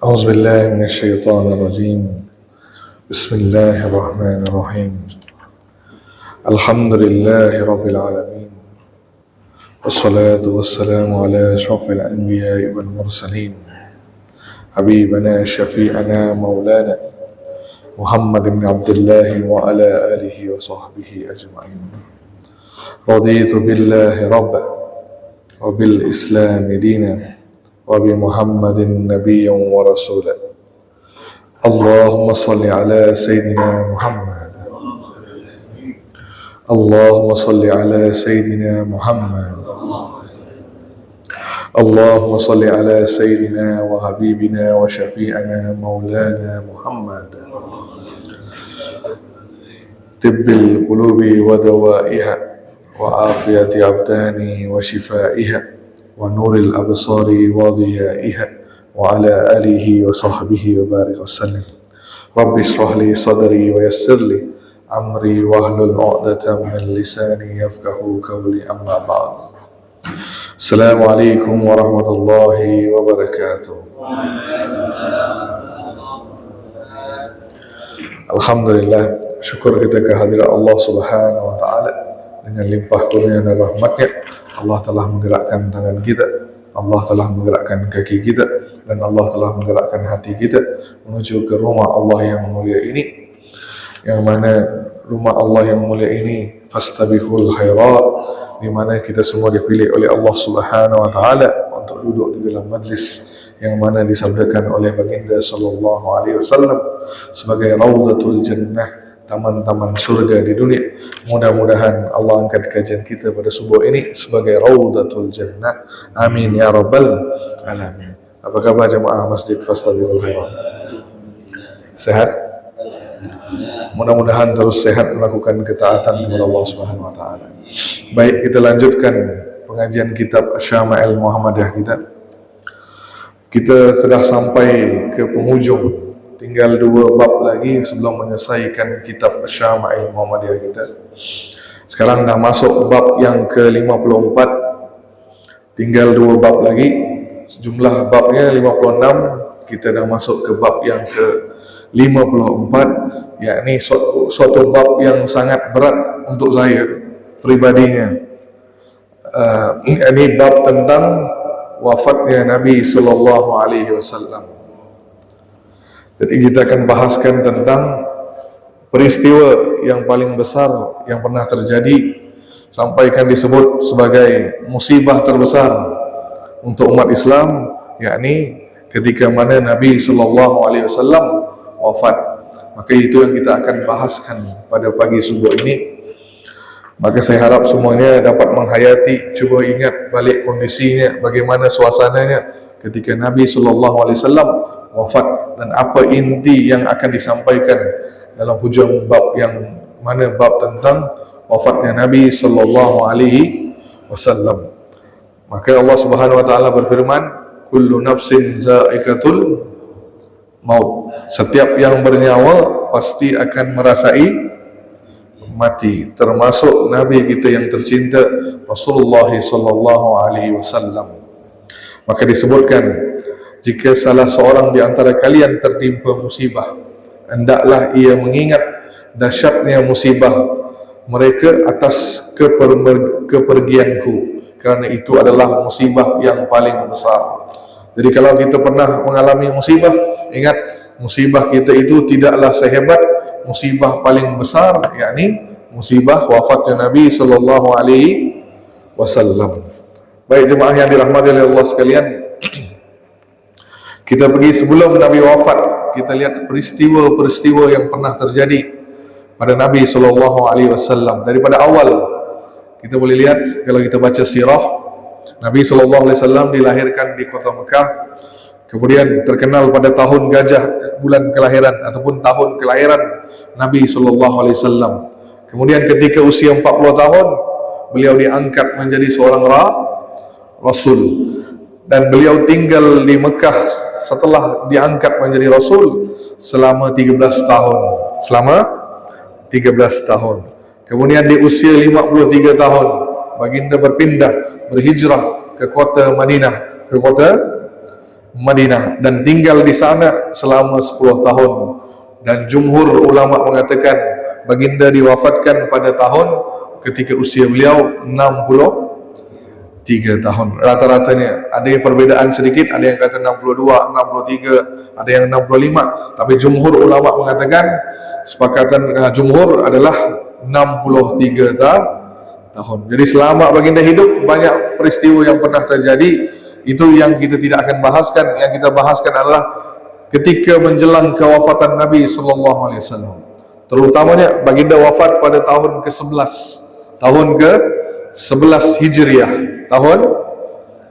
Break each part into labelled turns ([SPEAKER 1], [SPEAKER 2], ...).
[SPEAKER 1] أعوذ بالله من الشيطان الرجيم. بسم الله الرحمن الرحيم. الحمد لله رب العالمين، والصلاة والسلام على أشرف الأنبياء والمرسلين، حبيبنا شفيعنا مولانا محمد بن عبد الله وعلى آله وصحبه أجمعين. رضيت بالله ربا وبالإسلام دينا وبمحمد نبيا ورسولا. اللهم صل على سيدنا محمد. اللهم صل على سيدنا محمد. اللهم صل على سيدنا وحبيبنا وشفيعنا مولانا محمد. طب القلوب ودوائها وعافية أبدان وشفائها ونور الأبصار وضيائها وعلى آله وصحبه وبارك وسلم. رب اشرح لي صدري ويسر لي أمري واحلل عقدة من لساني يفقهوا قولي. أما بعد. السلام عليكم ورحمة الله وبركاته. Alhamdulillah, syukur kita kehadirat Allah Subhanahu wa taala dengan limpah kurnia dan rahmatnya. Allah telah menggerakkan tangan kita, Allah telah menggerakkan kaki kita, dan Allah telah menggerakkan hati kita menuju ke rumah Allah yang mulia ini, yang mana rumah Allah yang mulia ini fastabiqul khairat, di mana kita semua dipilih oleh Allah Subhanahu wa taala untuk duduk di dalam majlis yang mana disabdakan oleh baginda sallallahu alaihi wasallam sebagai raudatul jannah, taman-taman surga di dunia. Mudah-mudahan Allah angkat kajian kita pada subuh ini sebagai raudatul jannah. Amin ya rabbal alamin. Apa khabar jemaah Masjid Fastabiqul Khairat? Sehat? Mudah-mudahan terus sehat melakukan ketaatan kepada Allah Subhanahu wa taala. Baik, kita lanjutkan pengajian kitab Syama'il Muhammadiyah kita. Kita sudah sampai ke penghujung, tinggal 2 bab lagi sebelum menyelesaikan kitab Syama'il Muhammadiyah kita. Sekarang dah masuk bab yang ke-54, tinggal 2 bab lagi. Jumlah babnya 56, kita dah masuk ke bab yang ke-54, yakni suatu bab yang sangat berat untuk saya pribadinya. Ini bab tentang wafatnya Nabi sallallahu alaihi wasallam. Jadi kita akan bahaskan tentang peristiwa yang paling besar yang pernah terjadi, sampaikan disebut sebagai musibah terbesar untuk umat Islam, yakni ketika mana Nabi sallallahu alaihi wasallam wafat. Maka itu yang kita akan bahaskan pada pagi subuh ini. Maka saya harap semuanya dapat menghayati, cuba ingat balik kondisinya, bagaimana suasananya ketika Nabi sallallahu alaihi wasallam wafat, dan apa inti yang akan disampaikan dalam hujung bab yang mana bab tentang wafatnya Nabi sallallahu alaihi wasallam. Maka Allah Subhanahu wa taala berfirman, kullu nafsin za'iqatul maut. Setiap yang bernyawa pasti akan merasai mati, termasuk Nabi kita yang tercinta Rasulullah sallallahu alaihi wasallam. Maka disebutkan, jika salah seorang di antara kalian tertimpa musibah, hendaklah ia mengingat dahsyatnya musibah mereka atas kepergianku, kerana itu adalah musibah yang paling besar. Jadi kalau kita pernah mengalami musibah, ingat musibah kita itu tidaklah sehebat musibah paling besar, yakni musibah wafatnya Nabi sallallahu alaihi wasallam. Baik jemaah yang dirahmati oleh Allah sekalian, kita pergi sebelum Nabi wafat, kita lihat peristiwa-peristiwa yang pernah terjadi pada Nabi sallallahu alaihi wasallam. Daripada awal kita boleh lihat, kalau kita baca sirah, Nabi sallallahu alaihi wasallam dilahirkan di kota Mekah. Kemudian terkenal pada tahun gajah, bulan kelahiran ataupun tahun kelahiran Nabi sallallahu alaihi wasallam. Kemudian ketika usia 40 tahun, beliau diangkat menjadi seorang rasul, dan beliau tinggal di Mekah setelah diangkat menjadi rasul selama 13 tahun. Selama 13 tahun. Kemudian di usia 53 tahun, baginda berpindah, berhijrah ke kota Madinah, ke kota Madinah dan tinggal di sana selama 10 tahun. Dan jumhur ulama mengatakan baginda diwafatkan pada tahun ketika usia beliau 63 tahun. Rata-ratanya ada perbezaan sedikit, ada yang kata 62, 63, ada yang 65, tapi jumhur ulama mengatakan sepakatan jumhur adalah 63 tahun. Jadi selama baginda hidup banyak peristiwa yang pernah terjadi. Itu yang kita tidak akan bahaskan. Yang kita bahaskan adalah ketika menjelang kewafatan Nabi sallallahu alaihi wasallam. Terutamanya baginda wafat pada tahun ke-11. Tahun ke-11 Hijriah. Tahun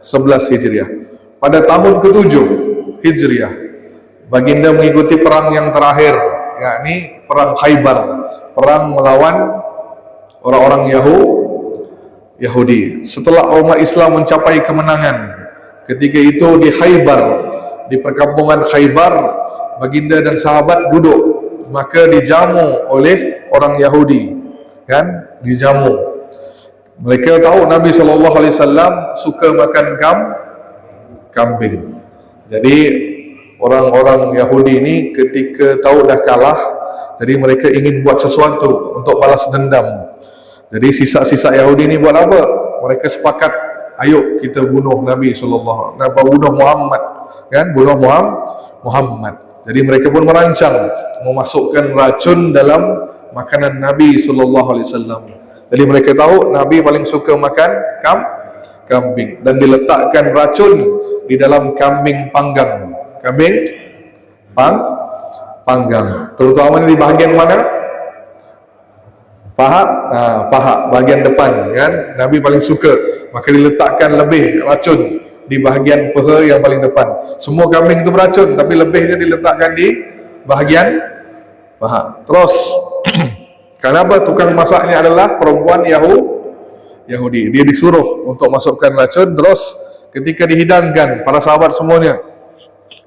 [SPEAKER 1] 11 Hijriah. Pada tahun ke-7 Hijriah, baginda mengikuti perang yang terakhir, yakni perang Khaybar, perang melawan orang-orang Yahudi. Setelah umat Islam mencapai kemenangan, ketika itu di Khaybar, di perkampungan Khaybar, baginda dan sahabat duduk, maka dijamu oleh orang Yahudi, kan? Dijamu. Mereka tahu Nabi SAW suka makan kambing. Jadi orang-orang Yahudi ini ketika tahu dah kalah, jadi mereka ingin buat sesuatu untuk balas dendam. Jadi sisa-sisa Yahudi ini buat apa? Mereka sepakat, ayo kita bunuh Nabi SAW, bunuh Muhammad, kan? Bunuh Muhammad. Jadi mereka pun merancang memasukkan racun dalam makanan Nabi SAW. Jadi mereka tahu Nabi paling suka makan kambing, dan diletakkan racun di dalam kambing panggang. Kambing panggang, terutama di bahagian mana? Paha, bahagian depan, kan? Nabi paling suka, maka diletakkan lebih racun di bahagian paha yang paling depan. Semua kambing itu beracun, tapi lebihnya diletakkan di bahagian paha. Terus kenapa tukang masaknya adalah perempuan Yahudi? Dia disuruh untuk masukkan racun. Terus ketika dihidangkan, para sahabat semuanya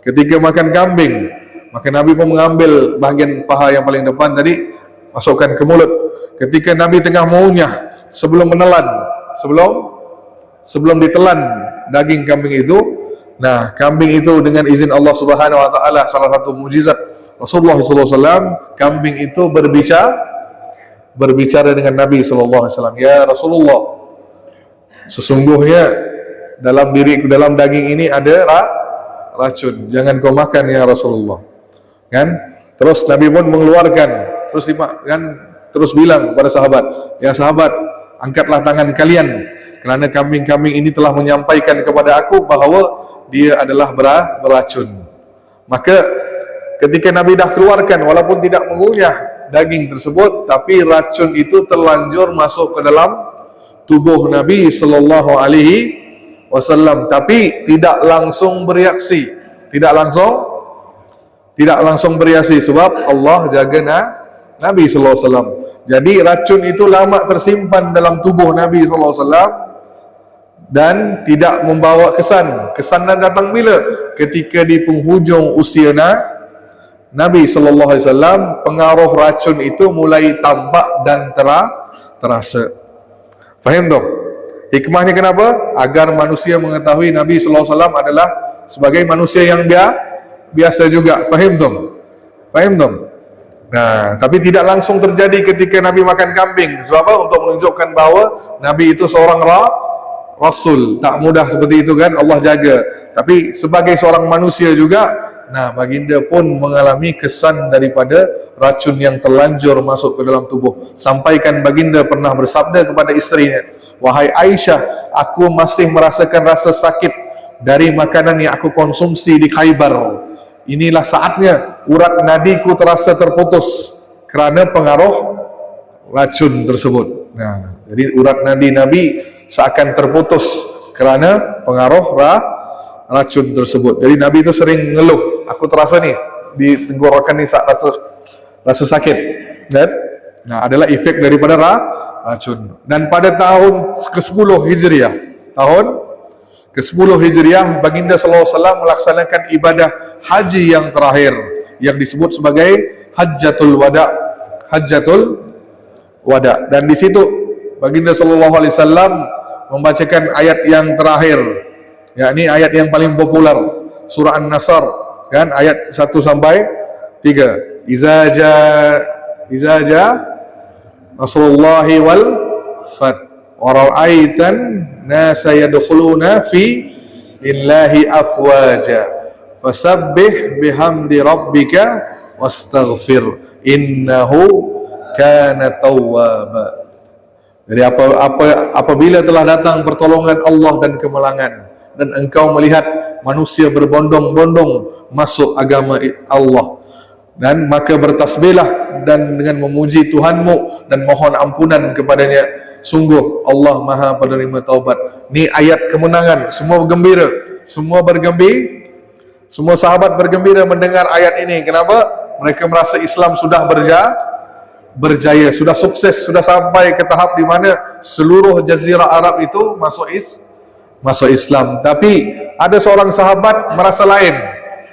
[SPEAKER 1] ketika makan kambing, maka Nabi pun mengambil bahagian paha yang paling depan tadi, masukkan ke mulut. Ketika Nabi tengah mengunyah, sebelum menelan, sebelum ditelan daging kambing itu, nah kambing itu dengan izin Allah Subhanahu wa taala, salah satu mukjizat Rasulullah SAW, kambing itu berbicara dengan Nabi SAW. Ya Rasulullah, sesungguhnya dalam daging ini ada racun, jangan kau makan ya Rasulullah, kan? Terus Nabi pun mengeluarkan, terus bilang kepada sahabat, ya sahabat, angkatlah tangan kalian, kerana kambing-kambing ini telah menyampaikan kepada aku bahawa dia adalah beracun. Maka ketika Nabi dah keluarkan, walaupun tidak mengunyah daging tersebut, tapi racun itu terlanjur masuk ke dalam tubuh Nabi sallallahu alaihi wasallam, tapi tidak langsung bereaksi, tidak langsung bereaksi, sebab Allah jaga Nabi sallallahu alaihi wasallam. Jadi racun itu lama tersimpan dalam tubuh Nabi sallallahu alaihi wasallam dan tidak membawa kesan. Kesannya datang bila? Ketika di penghujung usia Nabi sallallahu alaihi wasallam, pengaruh racun itu mulai tampak dan terasa. Faham tak? Hikmahnya kenapa? Agar manusia mengetahui Nabi sallallahu alaihi wasallam adalah sebagai manusia yang biasa juga. Faham tak? Faham tak? Nah, tapi tidak langsung terjadi ketika Nabi makan kambing. Sebab apa? Untuk menunjukkan bahawa Nabi itu seorang Rasul. Tak mudah seperti itu, kan? Allah jaga. Tapi sebagai seorang manusia juga, nah baginda pun mengalami kesan daripada racun yang terlanjur masuk ke dalam tubuh. Sampaikan baginda pernah bersabda kepada isterinya, wahai Aisyah, aku masih merasakan rasa sakit dari makanan yang aku konsumsi di Khaybar. Inilah saatnya urat nadiku terasa terputus kerana pengaruh racun tersebut. Nah, jadi urat nadi Nabi seakan terputus kerana pengaruh racun tersebut. Jadi Nabi itu sering ngeluh, aku terasa nih di tenggorokan ni rasa sakit, kan? Nah, adalah efek daripada racun. Dan pada tahun ke-10 Hijriah, baginda sallallahu alaihi wasallam melaksanakan ibadah haji yang terakhir yang disebut sebagai Hajjatul Wada. Dan di situ baginda sallallahu alaihi wasallam membacakan ayat yang terakhir, yakni ayat yang paling popular, surah An-Nasr, kan, ayat 1 sampai 3. Iza ja Rasulullahi wal fat wa ra'aitan nasa yadkhuluna fi lillahi afwaja fasabbih bihamdi rabbika wastaghfir innahu kana tawwaba. Jadi apabila telah datang pertolongan Allah dan kemenangan, dan engkau melihat manusia berbondong-bondong masuk agama Allah, dan maka bertasbihlah dan dengan memuji Tuhanmu dan mohon ampunan kepadanya, sungguh Allah Maha penerima taubat. Ini ayat kemenangan, semua bergembira, semua sahabat bergembira mendengar ayat ini. Kenapa? Mereka merasa Islam sudah berjaya, sudah sukses, sudah sampai ke tahap di mana seluruh jazirah Arab itu masuk Islam. Tapi ada seorang sahabat merasa lain,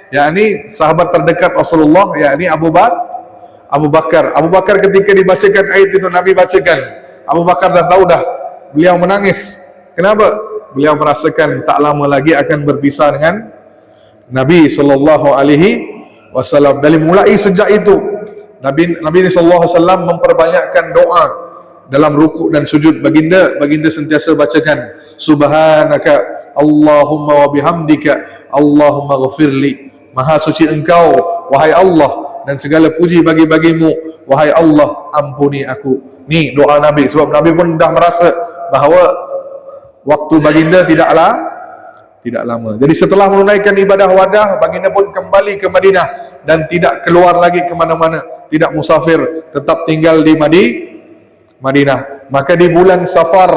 [SPEAKER 1] yakni sahabat terdekat Rasulullah, yakni Abu Bakar. Abu Bakar ketika dibacakan ayat itu, Nabi bacakan, Abu Bakar dah tahu dah, beliau menangis. Kenapa? Beliau merasakan tak lama lagi akan berpisah dengan Nabi SAW. Dari mulai sejak itu Nabi SAW memperbanyakkan doa dalam rukuk dan sujud. Baginda sentiasa bacakan subhanaka Allahumma wa bihamdika Allahumma ghafirli. Maha suci engkau wahai Allah, dan segala puji bagimu wahai Allah, ampuni aku. Ni doa Nabi, sebab Nabi pun dah merasa bahawa waktu baginda tidak lama. Jadi setelah menunaikan ibadah wadah, baginda pun kembali ke Madinah dan tidak keluar lagi ke mana-mana, tidak musafir, tetap tinggal di Madinah. Maka di bulan Safar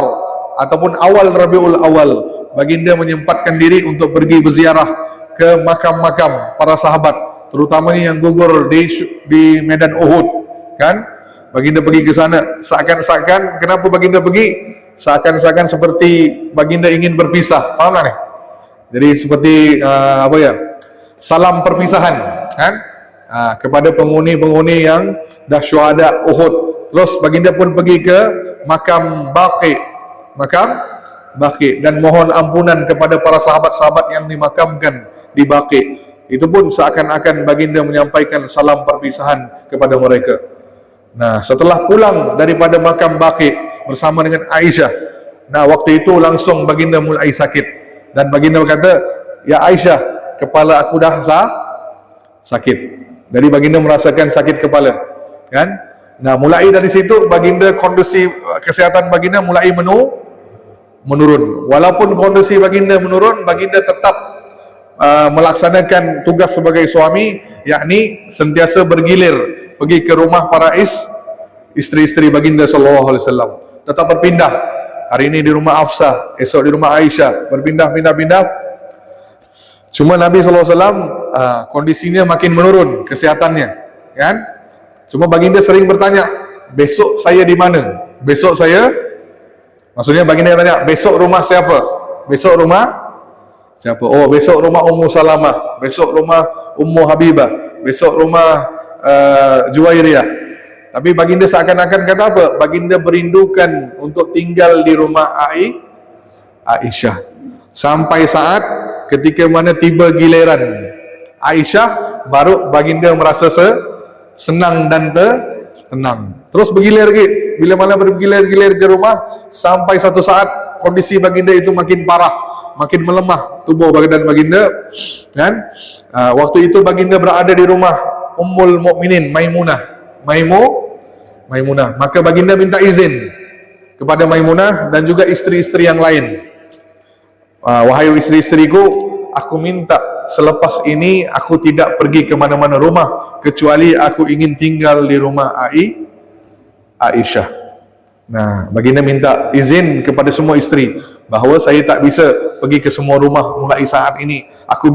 [SPEAKER 1] ataupun awal Rabiul Awal, baginda menyempatkan diri untuk pergi berziarah ke makam-makam para sahabat, terutamanya yang gugur di medan Uhud, kan? Baginda pergi ke sana, seakan-akan, kenapa baginda pergi? Seakan-akan seperti baginda ingin berpisah, faham tak ni? Jadi seperti salam perpisahan, kan? Kepada penghuni yang dah syuhada Uhud. Terus baginda pun pergi ke makam Baqi, dan mohon ampunan kepada para sahabat-sahabat yang dimakamkan di Baqi. Itu pun seakan-akan baginda menyampaikan salam perpisahan kepada mereka. Nah, setelah pulang daripada makam Baqi bersama dengan Aisyah, nah waktu itu langsung baginda mulai sakit, dan baginda berkata, ya Aisyah, kepala aku dah sakit. Jadi baginda merasakan sakit kepala, kan? Nah, mulai dari situ baginda, kondisi kesihatan baginda mulai menurun. Walaupun kondisi baginda menurun, baginda tetap melaksanakan tugas sebagai suami, yakni sentiasa bergilir pergi ke rumah para isteri-isteri baginda sallallahu alaihi wasallam. Tetap berpindah. Hari ini di rumah Hafsah, esok di rumah Aisyah, berpindah-pindah. Cuma Nabi sallallahu alaihi wasallam kondisinya makin menurun kesehatannya, kan? Cuma baginda sering bertanya, besok saya di mana? Besok saya, maksudnya baginda tanya, besok rumah siapa? Besok rumah siapa? Oh, besok rumah Ummu Salamah, besok rumah Ummu Habibah, besok rumah Juwairiyah. Tapi baginda seakan-akan kata apa? Baginda berindukan untuk tinggal di rumah Aisyah. Sampai saat ketika mana tiba giliran Aisyah, baru baginda merasa senang dan tenang. Terus bergilir lagi. Bila mana bergilir-gilir ke rumah, sampai satu saat kondisi baginda itu makin parah, makin melemah tubuh badan baginda, kan? Waktu itu baginda berada di rumah Ummul Mukminin Maimunah. Maka baginda minta izin kepada Maimunah dan juga isteri-isteri yang lain. Wahai isteri-isteriku, aku minta selepas ini aku tidak pergi ke mana-mana rumah, kecuali aku ingin tinggal di rumah Aisyah. Nah, baginda minta izin kepada semua isteri bahawa saya tak bisa pergi ke semua rumah mulai saat ini. Aku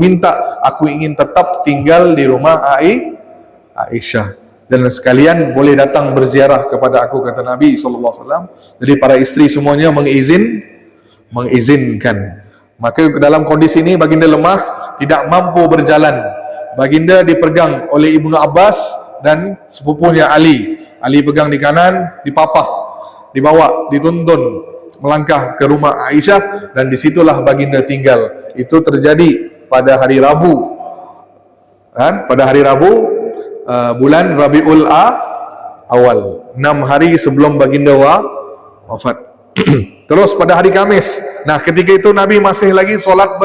[SPEAKER 1] ingin tetap tinggal di rumah Aisyah. Dan sekalian boleh datang berziarah kepada aku, kata Nabi SAW. Jadi para isteri semuanya mengizinkan. Maka dalam kondisi ini baginda lemah, tidak mampu berjalan. Baginda dipegang oleh Ibnu Abbas dan sepupunya Ali. Ali pegang di kanan, dipapah, dibawa, dituntun melangkah ke rumah Aisyah, dan disitulah baginda tinggal. Itu terjadi pada hari Rabu, kan? Pada hari Rabu bulan Rabiul Awal, 6 hari sebelum baginda wafat. Terus pada hari Kamis, nah ketika itu Nabi masih lagi solat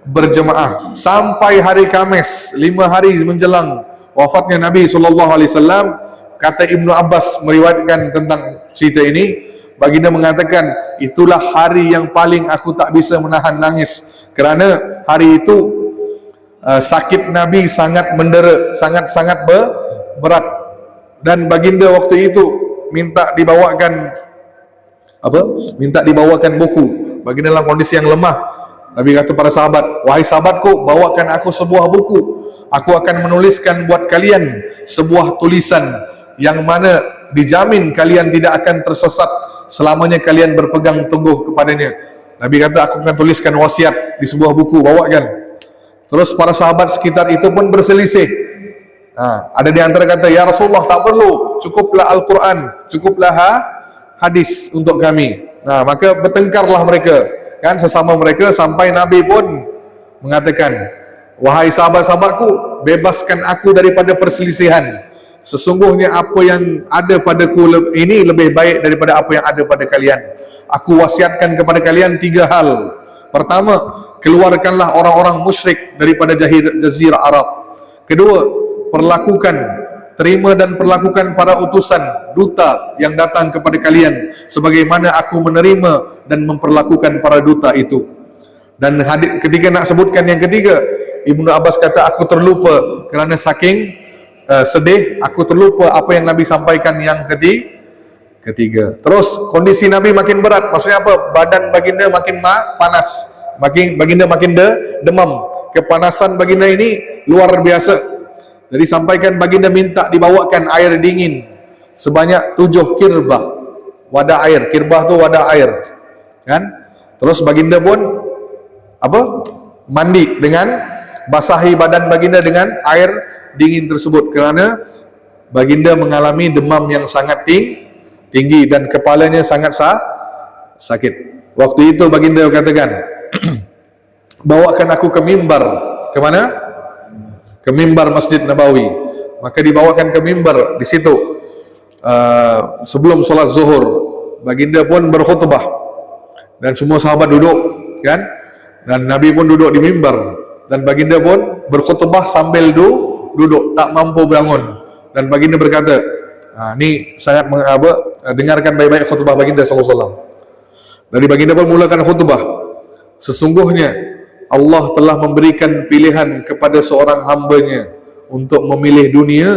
[SPEAKER 1] berjemaah sampai hari Kamis, 5 hari menjelang wafatnya Nabi SAW. Kata Ibnu Abbas meriwayatkan tentang cerita ini, baginda mengatakan, itulah hari yang paling aku tak bisa menahan nangis, kerana hari itu sakit Nabi sangat mendera, sangat-sangat berat, dan baginda waktu itu minta dibawakan buku. Baginda dalam kondisi yang lemah. Nabi kata para sahabat, wahai sahabatku, bawakan aku sebuah buku, aku akan menuliskan buat kalian sebuah tulisan yang mana dijamin kalian tidak akan tersesat selamanya kalian berpegang teguh kepadanya. Nabi kata, aku akan tuliskan wasiat di sebuah buku, bawakan. Terus para sahabat sekitar itu pun berselisih. Ada di antara kata, ya Rasulullah, tak perlu, cukuplah Al-Quran, cukuplah hadis untuk kami. Maka bertengkarlah mereka, kan, sesama mereka, sampai Nabi pun mengatakan, wahai sahabat-sahabatku, bebaskan aku daripada perselisihan. Sesungguhnya apa yang ada padaku ini lebih baik daripada apa yang ada pada kalian. Aku wasiatkan kepada kalian 3 hal. Pertama, keluarkanlah orang-orang musyrik daripada jazirah Arab. Kedua, terima dan perlakukan para utusan, duta yang datang kepada kalian sebagaimana aku menerima dan memperlakukan para duta itu. Dan ketika nak sebutkan yang ketiga, Ibnu Abbas kata, aku terlupa kerana saking sedih, aku terlupa apa yang Nabi sampaikan yang ketiga. Terus kondisi Nabi makin berat, maksudnya apa? Badan baginda makin panas, baginda makin demam. Kepanasan baginda ini luar biasa. Jadi sampaikan baginda minta dibawakan air dingin sebanyak 7 kirbah, wadah air. Kirbah tu wadah air, kan? Terus baginda pun mandi dengan basahi badan baginda dengan air dingin tersebut, kerana baginda mengalami demam yang sangat tinggi dan kepalanya sangat sakit. Waktu itu baginda katakan, bawakan aku ke mimbar. Ke mana? Ke mimbar Masjid Nabawi. Maka dibawakan ke mimbar. Di situ sebelum solat zuhur, baginda pun berkhutbah dan semua sahabat duduk, kan? Dan Nabi pun duduk di mimbar, dan baginda pun berkhutbah sambil duduk, tak mampu bangun. Dan baginda berkata, ni sangat dengarkan baik-baik khutbah baginda SAW. Dari baginda pun mulakan khutbah, sesungguhnya Allah telah memberikan pilihan kepada seorang hambanya untuk memilih dunia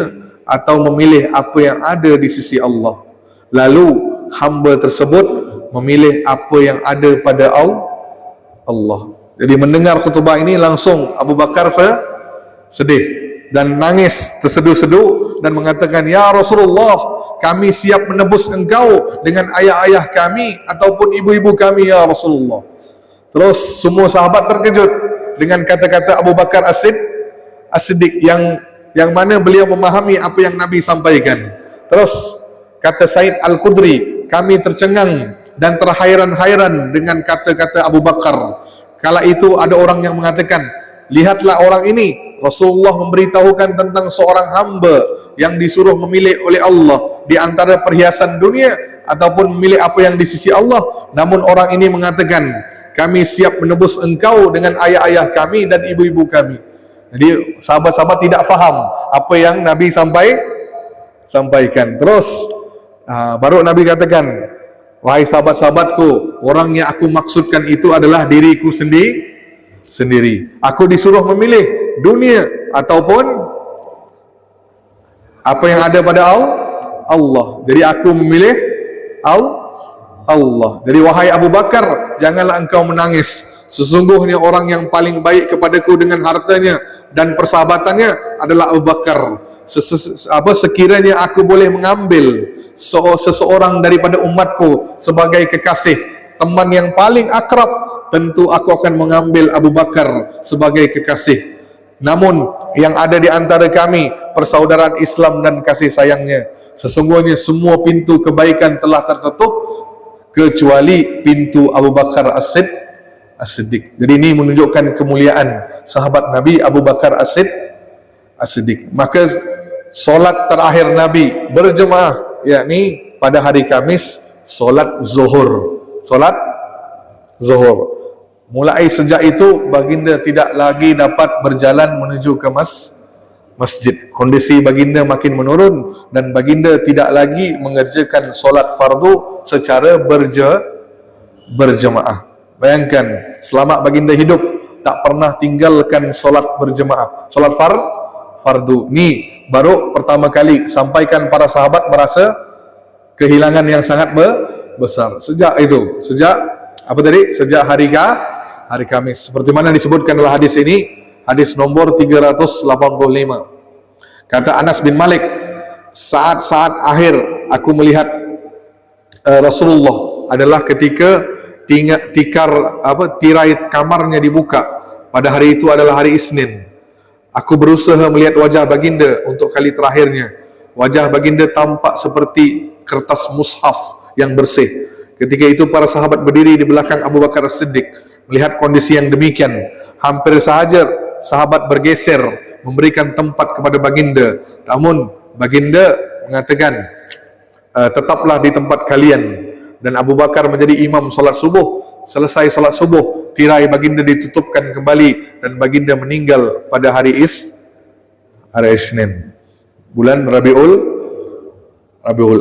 [SPEAKER 1] atau memilih apa yang ada di sisi Allah. Lalu hamba tersebut memilih apa yang ada pada Allah. Jadi mendengar khutbah ini langsung Abu Bakar sedih dan nangis terseduh-seduh dan mengatakan, ya Rasulullah, kami siap menebus engkau dengan ayah-ayah kami ataupun ibu-ibu kami, ya Rasulullah. Terus semua sahabat terkejut dengan kata-kata Abu Bakar As-Siddiq yang mana beliau memahami apa yang Nabi sampaikan. Terus kata Said Al-Khudri, kami tercengang dan terhairan-hairan dengan kata-kata Abu Bakar. Kala itu ada orang yang mengatakan, lihatlah orang ini, Rasulullah memberitahukan tentang seorang hamba yang disuruh memilih oleh Allah di antara perhiasan dunia ataupun memilih apa yang di sisi Allah. Namun orang ini mengatakan, kami siap menebus engkau dengan ayah-ayah kami dan ibu-ibu kami. Jadi sahabat-sahabat tidak faham apa yang Nabi sampaikan. Terus baru Nabi katakan, wahai sahabat-sahabatku, orang yang aku maksudkan itu adalah diriku sendiri. Aku disuruh memilih dunia ataupun apa yang ada pada Allah. Jadi aku memilih Allah. Jadi wahai Abu Bakar, janganlah engkau menangis. Sesungguhnya orang yang paling baik kepadaku dengan hartanya dan persahabatannya adalah Abu Bakar. Sekiranya aku boleh mengambil seseorang daripada umatku sebagai kekasih, teman yang paling akrab, tentu aku akan mengambil Abu Bakar sebagai kekasih. Namun yang ada di antara kami persaudaraan Islam dan kasih sayangnya. Sesungguhnya semua pintu kebaikan telah tertutup kecuali pintu Abu Bakar As-Siddiq. Jadi ini menunjukkan kemuliaan sahabat Nabi Abu Bakar As-Siddiq. Maka solat terakhir Nabi berjemaah, yakni pada hari Kamis, solat zuhur. Solat zuhur. Mulai sejak itu baginda tidak lagi dapat berjalan menuju ke masjid. Kondisi baginda makin menurun dan baginda tidak lagi mengerjakan solat fardu secara berjemaah. Bayangkan, selama baginda hidup tak pernah tinggalkan solat berjemaah, solat fardu. Ni baru pertama kali sampaikan para sahabat merasa kehilangan yang sangat besar. Sejak itu, sejak hari Kamis. Seperti mana disebutkan dalam hadis ini, hadis nomor 385. Kata Anas bin Malik, saat-saat akhir aku melihat Rasulullah adalah ketika tirai kamarnya dibuka. Pada hari itu adalah hari Isnin. Aku berusaha melihat wajah baginda untuk kali terakhirnya. Wajah baginda tampak seperti kertas mushaf yang bersih. Ketika itu para sahabat berdiri di belakang Abu Bakar As-Siddiq. Melihat kondisi yang demikian, hampir sahaja sahabat bergeser memberikan tempat kepada baginda. Namun baginda mengatakan, tetaplah di tempat kalian. Dan Abu Bakar menjadi imam solat subuh. Selesai solat subuh, tirai baginda ditutupkan kembali dan baginda meninggal pada hari Isnin, bulan Rabiul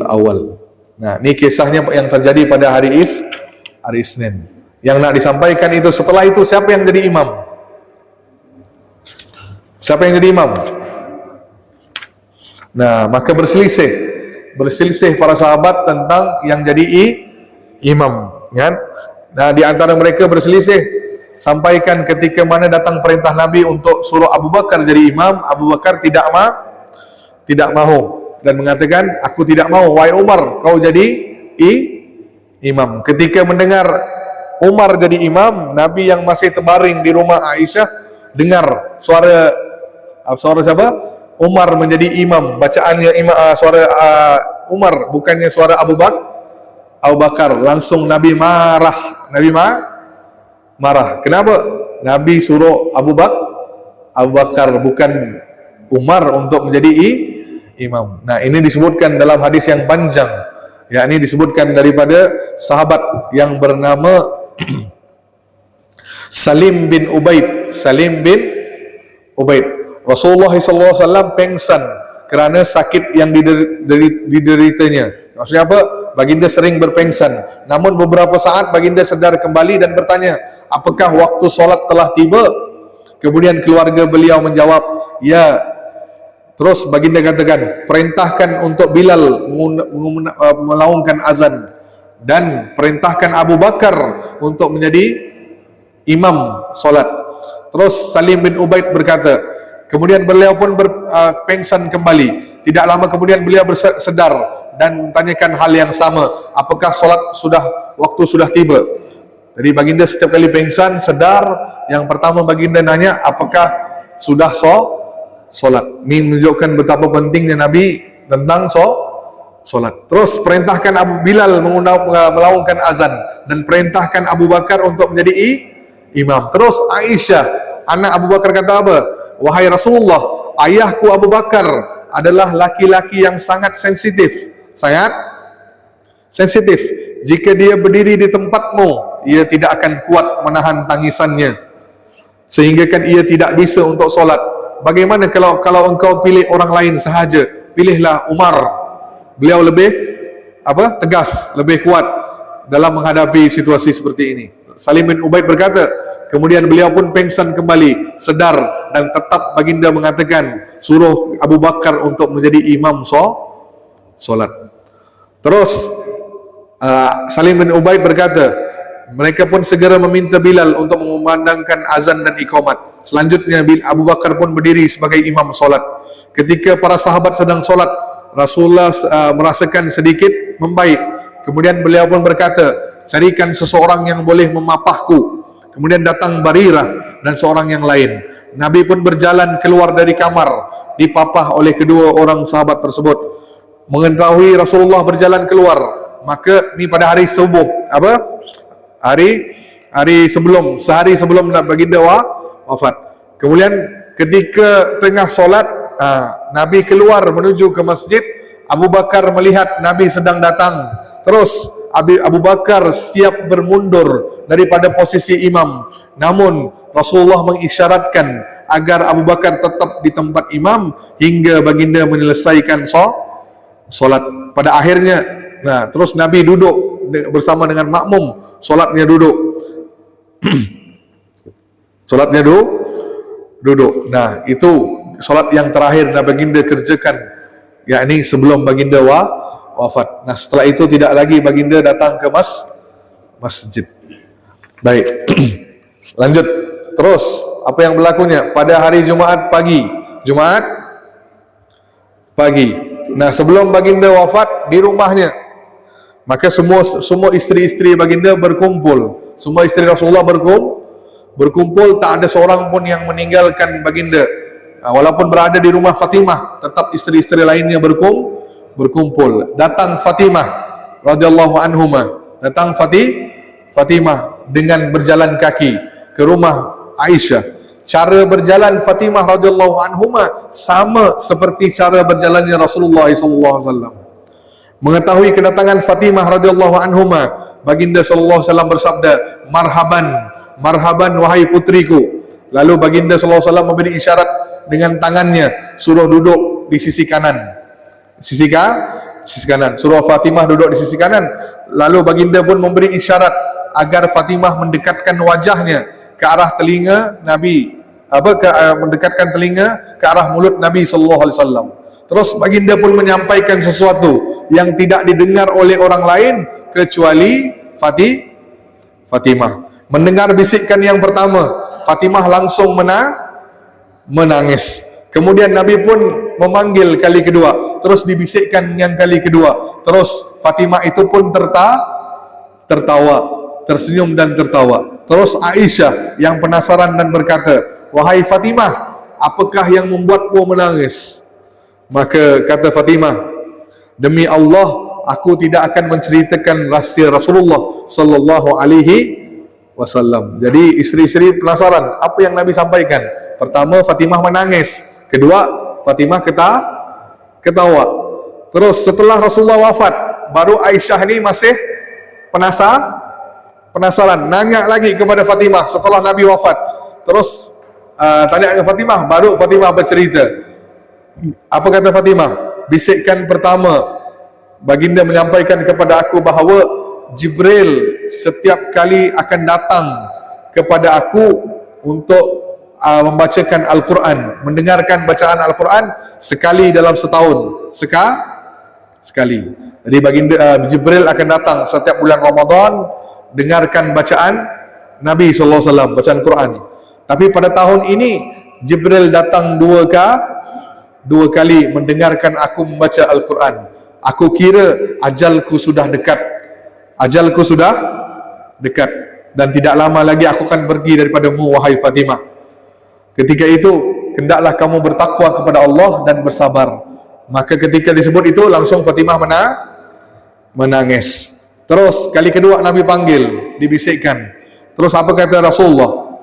[SPEAKER 1] Awal. Nah, ini kisahnya yang terjadi pada hari Isnin. Yang nak disampaikan itu, setelah itu siapa yang jadi imam? Siapa yang jadi imam? Nah, maka berselisih para sahabat tentang yang jadi imam, kan? Nah, di antara mereka berselisih, sampaikan ketika mana datang perintah Nabi untuk suruh Abu Bakar jadi imam, Abu Bakar tidak mahu dan mengatakan, aku tidak mahu, wahai Umar, kau jadi imam. Ketika mendengar Umar jadi imam, Nabi yang masih terbaring di rumah Aisyah dengar suara siapa? Umar menjadi imam. Bacaannya suara Umar, bukannya suara Abu Bakar. Langsung Nabi marah. Marah. Kenapa? Nabi suruh Abu Bakar, bukan Umar, untuk menjadi imam. Nah, ini disebutkan dalam hadis yang panjang. Ya, ini disebutkan daripada sahabat yang bernama Salim bin Ubaid. Rasulullah SAW pengsan kerana sakit yang dideritanya. Maksudnya apa? Baginda sering berpengsan. Namun beberapa saat baginda sedar kembali dan bertanya, apakah waktu solat telah tiba? Kemudian keluarga beliau menjawab, ya. Terus baginda katakan, perintahkan untuk Bilal melaungkan azan dan perintahkan Abu Bakar untuk menjadi imam solat. Terus Salim bin Ubaid berkata, kemudian beliau pun berpengsan kembali. Tidak lama kemudian beliau bersedar dan tanyakan hal yang sama, apakah waktu sudah tiba? Jadi baginda setiap kali pengsan, sedar, yang pertama baginda nanya, apakah sudah solat? Ini menunjukkan betapa pentingnya Nabi tentang solat. Terus perintahkan Abu Bilal melaungkan azan dan perintahkan Abu Bakar untuk menjadi imam. Terus Aisyah, anak Abu Bakar, kata apa? Wahai Rasulullah, ayahku Abu Bakar adalah laki-laki yang sangat sensitif. Jika dia berdiri di tempatmu, ia tidak akan kuat menahan tangisannya, sehingga kan ia tidak bisa untuk solat. Bagaimana kalau engkau pilih orang lain sahaja? Pilihlah Umar. Beliau lebih tegas, lebih kuat dalam menghadapi situasi seperti ini. Salim bin Ubaid berkata, kemudian beliau pun pengsan kembali, sedar, dan tetap baginda mengatakan, suruh Abu Bakar untuk menjadi imam solat. Terus Salim bin Ubaid berkata, mereka pun segera meminta Bilal untuk mengumandangkan azan dan iqamat. Selanjutnya Abu Bakar pun berdiri sebagai imam solat. Ketika para sahabat sedang solat, Rasulullah merasakan sedikit membaik. Kemudian beliau pun berkata, carikan seseorang yang boleh memapahku. Kemudian datang Barirah dan seorang yang lain. Nabi pun berjalan keluar dari kamar, dipapah oleh kedua orang sahabat tersebut. Mengetahui Rasulullah berjalan keluar, maka ini pada hari subuh, hari sehari sebelum baginda wafat. Kemudian ketika tengah solat, Nabi keluar menuju ke masjid. Abu Bakar melihat Nabi sedang datang, terus Abu Bakar siap bermundur daripada posisi imam. Namun Rasulullah mengisyaratkan agar Abu Bakar tetap di tempat imam hingga baginda menyelesaikan solat. Pada akhirnya, terus Nabi duduk bersama dengan makmum, solatnya duduk. Solatnya duduk. Nah, itu solat yang terakhir baginda kerjakan, yakni sebelum baginda wafat. Nah, setelah itu tidak lagi baginda datang ke masjid. Baik. Lanjut. Terus apa yang berlakunya pada hari Jumaat pagi. Nah, sebelum baginda wafat di rumahnya, maka semua istri-istri baginda berkumpul. Semua istri Rasulullah berkumpul, tak ada seorang pun yang meninggalkan baginda. Walaupun berada di rumah Fatimah, tetap istri-istri lainnya berkumpul. Datang Fatimah radhiyallahu anhuma, Fatimah dengan berjalan kaki ke rumah Aisyah. Cara berjalan Fatimah radhiyallahu anhuma sama seperti cara berjalannya Rasulullah sallallahu alaihi wasallam. Mengetahui kedatangan Fatimah radhiyallahu anhuma, baginda sallallahu alaihi wasallam bersabda, "Marhaban wahai putriku." Lalu baginda sallallahu alaihi wasallam memberi isyarat dengan tangannya, suruh duduk di sisi kanan. Sisi kanan. Suruh Fatimah duduk di sisi kanan. Lalu baginda pun memberi isyarat agar Fatimah mendekatkan wajahnya ke arah telinga Nabi, mendekatkan telinga ke arah mulut Nabi sallallahu alaihi wasallam. Terus baginda pun menyampaikan sesuatu yang tidak didengar oleh orang lain kecuali Fatimah. Mendengar bisikan yang pertama, Fatimah langsung menangis. Kemudian Nabi pun memanggil kali kedua, terus dibisikkan yang kali kedua. Terus Fatimah itu pun tertawa, tersenyum dan tertawa. Terus Aisyah yang penasaran dan berkata, "Wahai Fatimah, apakah yang membuatmu menangis?" Maka kata Fatimah, "Demi Allah, aku tidak akan menceritakan rahsia Rasulullah sallallahu alaihi wasallam." Jadi istri-istri penasaran apa yang Nabi sampaikan. Pertama, Fatimah menangis. Kedua, Fatimah ketawa. Terus setelah Rasulullah wafat, baru Aisyah ini masih penasaran, nanya lagi kepada Fatimah setelah Nabi wafat. Terus tanya ke Fatimah, baru Fatimah bercerita. Apa kata Fatimah? Bisikan pertama, baginda menyampaikan kepada aku bahawa Jibril setiap kali akan datang kepada aku untuk membacakan Al-Quran, mendengarkan bacaan Al-Quran sekali dalam setahun, sekali. Jadi baginda Jibril akan datang setiap bulan Ramadan, dengarkan bacaan Nabi sallallahu alaihi wasallam, bacaan Quran. Tapi pada tahun ini Jibril datang dua kali mendengarkan aku membaca Al-Quran. Aku kira ajalku sudah dekat dan tidak lama lagi aku akan pergi daripadamu wahai Fatimah. Ketika itu hendaklah kamu bertakwa kepada Allah dan bersabar. Maka ketika disebut itu langsung Fatimah menangis. Terus kali kedua Nabi panggil, dibisikkan. Terus apa kata Rasulullah?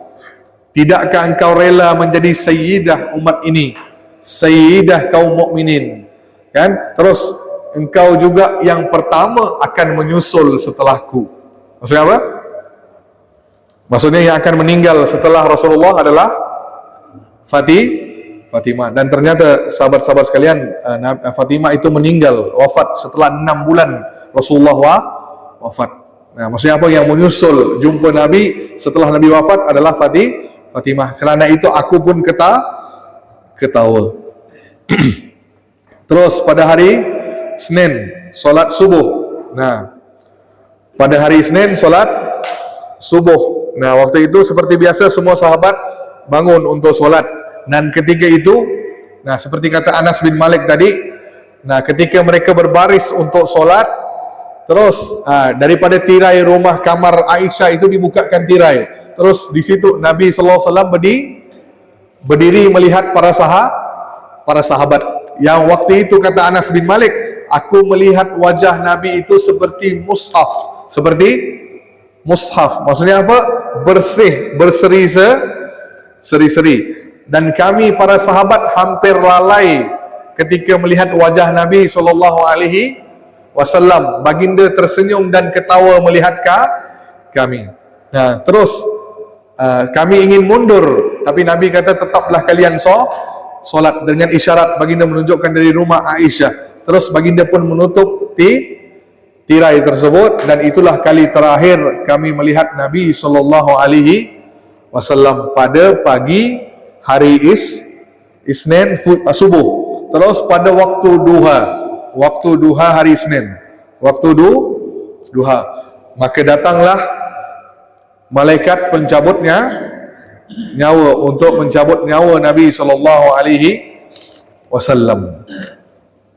[SPEAKER 1] Tidakkah engkau rela menjadi sayyidah umat ini, sayyidah kaum mukminin? Kan? Terus engkau juga yang pertama akan menyusul setelahku. Maksudnya apa? Maksudnya yang akan meninggal setelah Rasulullah adalah Fatimah. Dan ternyata sahabat-sahabat sekalian, Fatimah itu meninggal, wafat setelah 6 bulan Rasulullah wafat. Nah, maksudnya apa? Yang menyusul jumpa Nabi setelah Nabi wafat adalah Fatimah. Kerana itu aku pun ketawa. Terus pada hari Senin, solat subuh. Nah, pada hari Senin solat subuh. Nah, waktu itu seperti biasa semua sahabat bangun untuk solat. Dan ketika itu, nah seperti kata Anas bin Malik tadi, nah ketika mereka berbaris untuk solat, terus daripada tirai rumah kamar Aisyah itu dibukakan tirai. Terus di situ Nabi sallallahu alaihi wasallam berdiri melihat para sahabat. Yang waktu itu kata Anas bin Malik, aku melihat wajah Nabi itu seperti mushaf, mushaf. Maksudnya apa? Bersih, seri-seri. Dan kami para sahabat hampir lalai ketika melihat wajah Nabi SAW. Baginda tersenyum dan ketawa melihat kami. Nah, terus kami ingin mundur, tapi Nabi kata tetaplah kalian solat. Dengan isyarat baginda menunjukkan dari rumah Aisyah. Terus baginda pun menutup tirai tersebut, dan itulah kali terakhir kami melihat Nabi SAW pada pagi hari Isnin subuh. Terus pada waktu duha hari Isnin, duha, maka datanglah malaikat pencabutnya nyawa untuk mencabut nyawa Nabi SAW.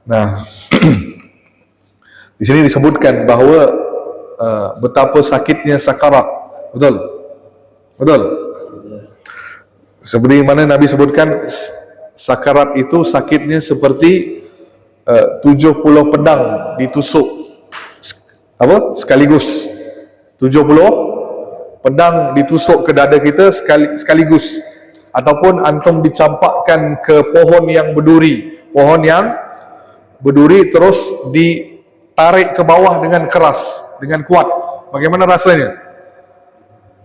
[SPEAKER 1] Nah, di sini disebutkan bahawa betapa sakitnya sakarat. Betul? Seperti mana Nabi sebutkan, sakarat itu sakitnya seperti 70 pedang ditusuk sekaligus. 70 pedang ditusuk ke dada kita sekaligus. Ataupun antum dicampakkan ke pohon yang berduri, terus ditarik ke bawah dengan keras, dengan kuat. Bagaimana rasanya?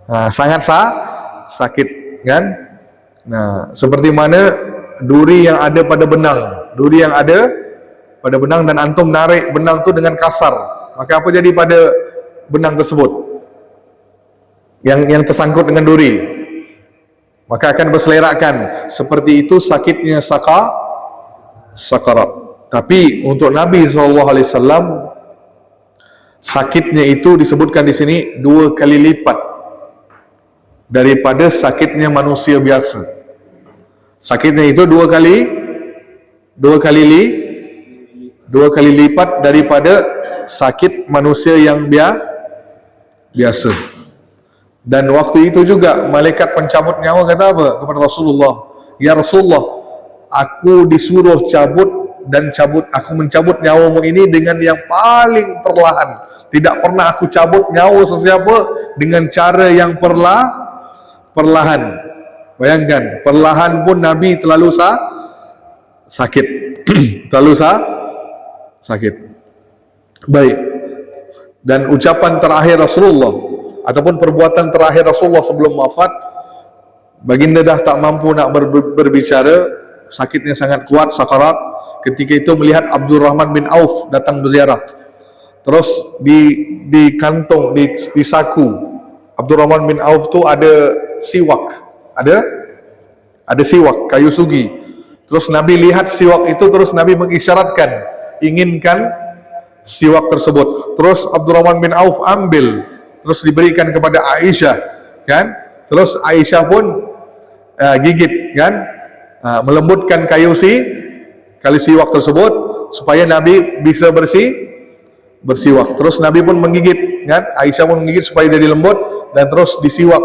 [SPEAKER 1] Nah, sangat sakit, kan? Nah, seperti mana duri yang ada pada benang, dan antum narik benang tu dengan kasar, maka apa jadi pada benang tersebut yang tersangkut dengan duri? Maka akan berselerakkan. Seperti itu sakitnya sakarat. Tapi untuk Nabi SAW, sakitnya itu disebutkan di sini 2 kali lipat daripada sakitnya manusia biasa. Sakitnya itu 2 kali lipat daripada sakit manusia yang biasa. Dan waktu itu juga malaikat pencabut nyawa kata apa kepada Rasulullah? Ya Rasulullah, aku disuruh aku mencabut nyawamu ini dengan yang paling perlahan. Tidak pernah aku cabut nyawa sesiapa dengan cara yang perlahan. Bayangkan, perlahan pun Nabi terlalu sakit. Sakit. Baik. Dan ucapan terakhir Rasulullah ataupun perbuatan terakhir Rasulullah sebelum wafat, baginda dah tak mampu nak berbicara, sakitnya sangat kuat, sakarat. Ketika itu melihat Abdurrahman bin Auf datang berziarah. Terus di kantong, di saku Abdurrahman bin Auf tu ada siwak, ada siwak kayu sugi. Terus Nabi lihat siwak itu, terus Nabi mengisyaratkan, inginkan siwak tersebut. Terus Abdurrahman bin Auf ambil, terus diberikan kepada Aisyah, kan? Terus Aisyah pun gigit, kan? Melembutkan kayu siwak tersebut supaya Nabi bisa bersiwak. Terus Nabi pun menggigit, kan? Aisyah pun menggigit supaya dia lembut, dan terus disiwak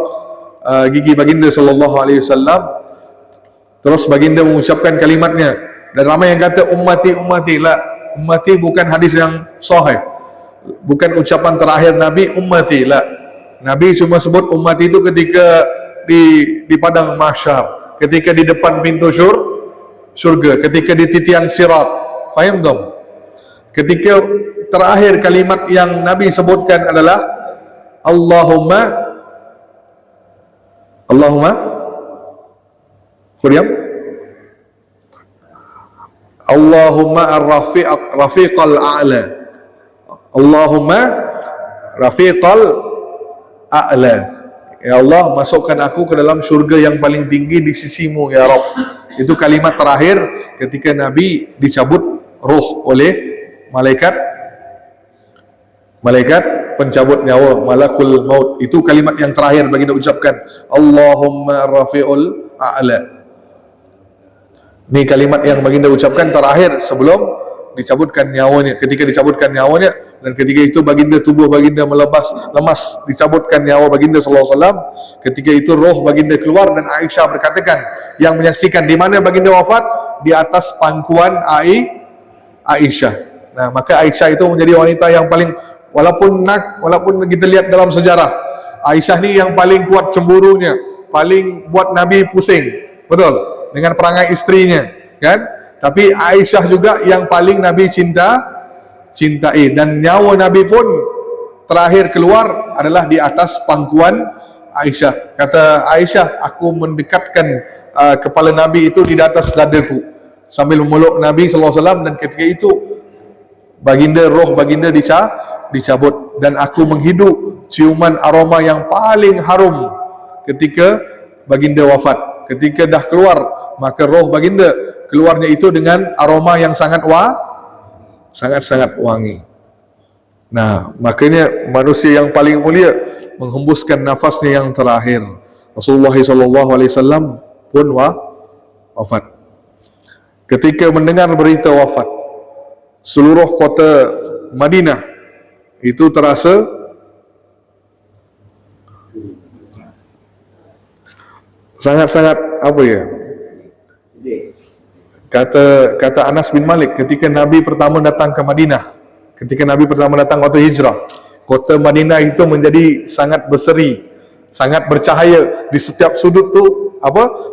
[SPEAKER 1] gigi baginda SAW. Terus baginda mengucapkan kalimatnya, dan ramai yang kata ummati lah. Ummati bukan hadis yang sahih, bukan ucapan terakhir Nabi ummati lah. Nabi cuma sebut ummati itu ketika di padang mahsyar, ketika di depan pintu syurga, ketika di titian sirat. Faham tak? Ketika terakhir kalimat yang Nabi sebutkan adalah Allahumma Qur'an, Allahumma ar-rafiqal a'la, Allahumma rafiqal a'la. Ya Allah, masukkan aku ke dalam syurga yang paling tinggi di sisimu ya Rabb. Itu kalimat terakhir ketika Nabi dicabut roh oleh malaikat pencabut nyawa, malakul maut. Itu kalimat yang terakhir baginda ucapkan, Allahumma rafi'ul a'la. Ini kalimat yang baginda ucapkan terakhir sebelum dicabutkan nyawanya. Ketika dicabutkan nyawanya, dan ketika itu tubuh baginda lemas, dicabutkan nyawa baginda SAW. Ketika itu roh baginda keluar, dan Aisyah berkatakan, yang menyaksikan di mana baginda wafat, di atas pangkuan Aisyah. Nah, maka Aisyah itu menjadi wanita yang paling, walaupun kita lihat dalam sejarah, Aisyah ni yang paling kuat cemburunya, paling buat Nabi pusing, betul, dengan perangai istrinya, kan? Tapi Aisyah juga yang paling Nabi cintai, dan nyawa Nabi pun terakhir keluar adalah di atas pangkuan Aisyah. Kata Aisyah, aku mendekatkan kepala Nabi itu di atas dadaku sambil memeluk Nabi SAW, dan ketika itu roh baginda dicabut, dan aku menghidup ciuman aroma yang paling harum ketika baginda wafat. Ketika dah keluar, maka roh baginda keluarnya itu dengan aroma yang sangat wangi. Nah, makanya manusia yang paling mulia menghembuskan nafasnya yang terakhir. Rasulullah SAW pun wafat. Ketika mendengar berita wafat, seluruh kota Madinah itu terasa sangat-sangat apa ya? Kata Anas bin Malik, ketika Nabi pertama datang ke Madinah, ketika Nabi pertama datang waktu hijrah, kota Madinah itu menjadi sangat berseri, sangat bercahaya. Di setiap sudut tu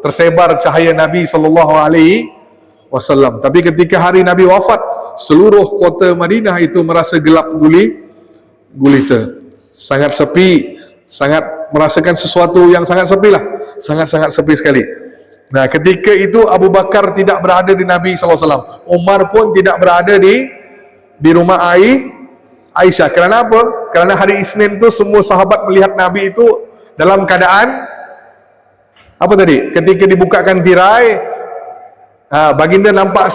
[SPEAKER 1] tersebar cahaya Nabi SAW. Tapi ketika hari Nabi wafat, seluruh kota Madinah itu merasa gelap gulita, sangat sepi, sangat merasakan sesuatu yang sangat sepi lah, sangat-sangat sepi sekali. Nah, ketika itu Abu Bakar tidak berada di Nabi SAW, Umar pun tidak berada di rumah Aisyah. Kerana apa? Kerana hari Isnin tu semua sahabat melihat Nabi itu dalam keadaan apa tadi? Ketika dibukakan tirai, baginda nampak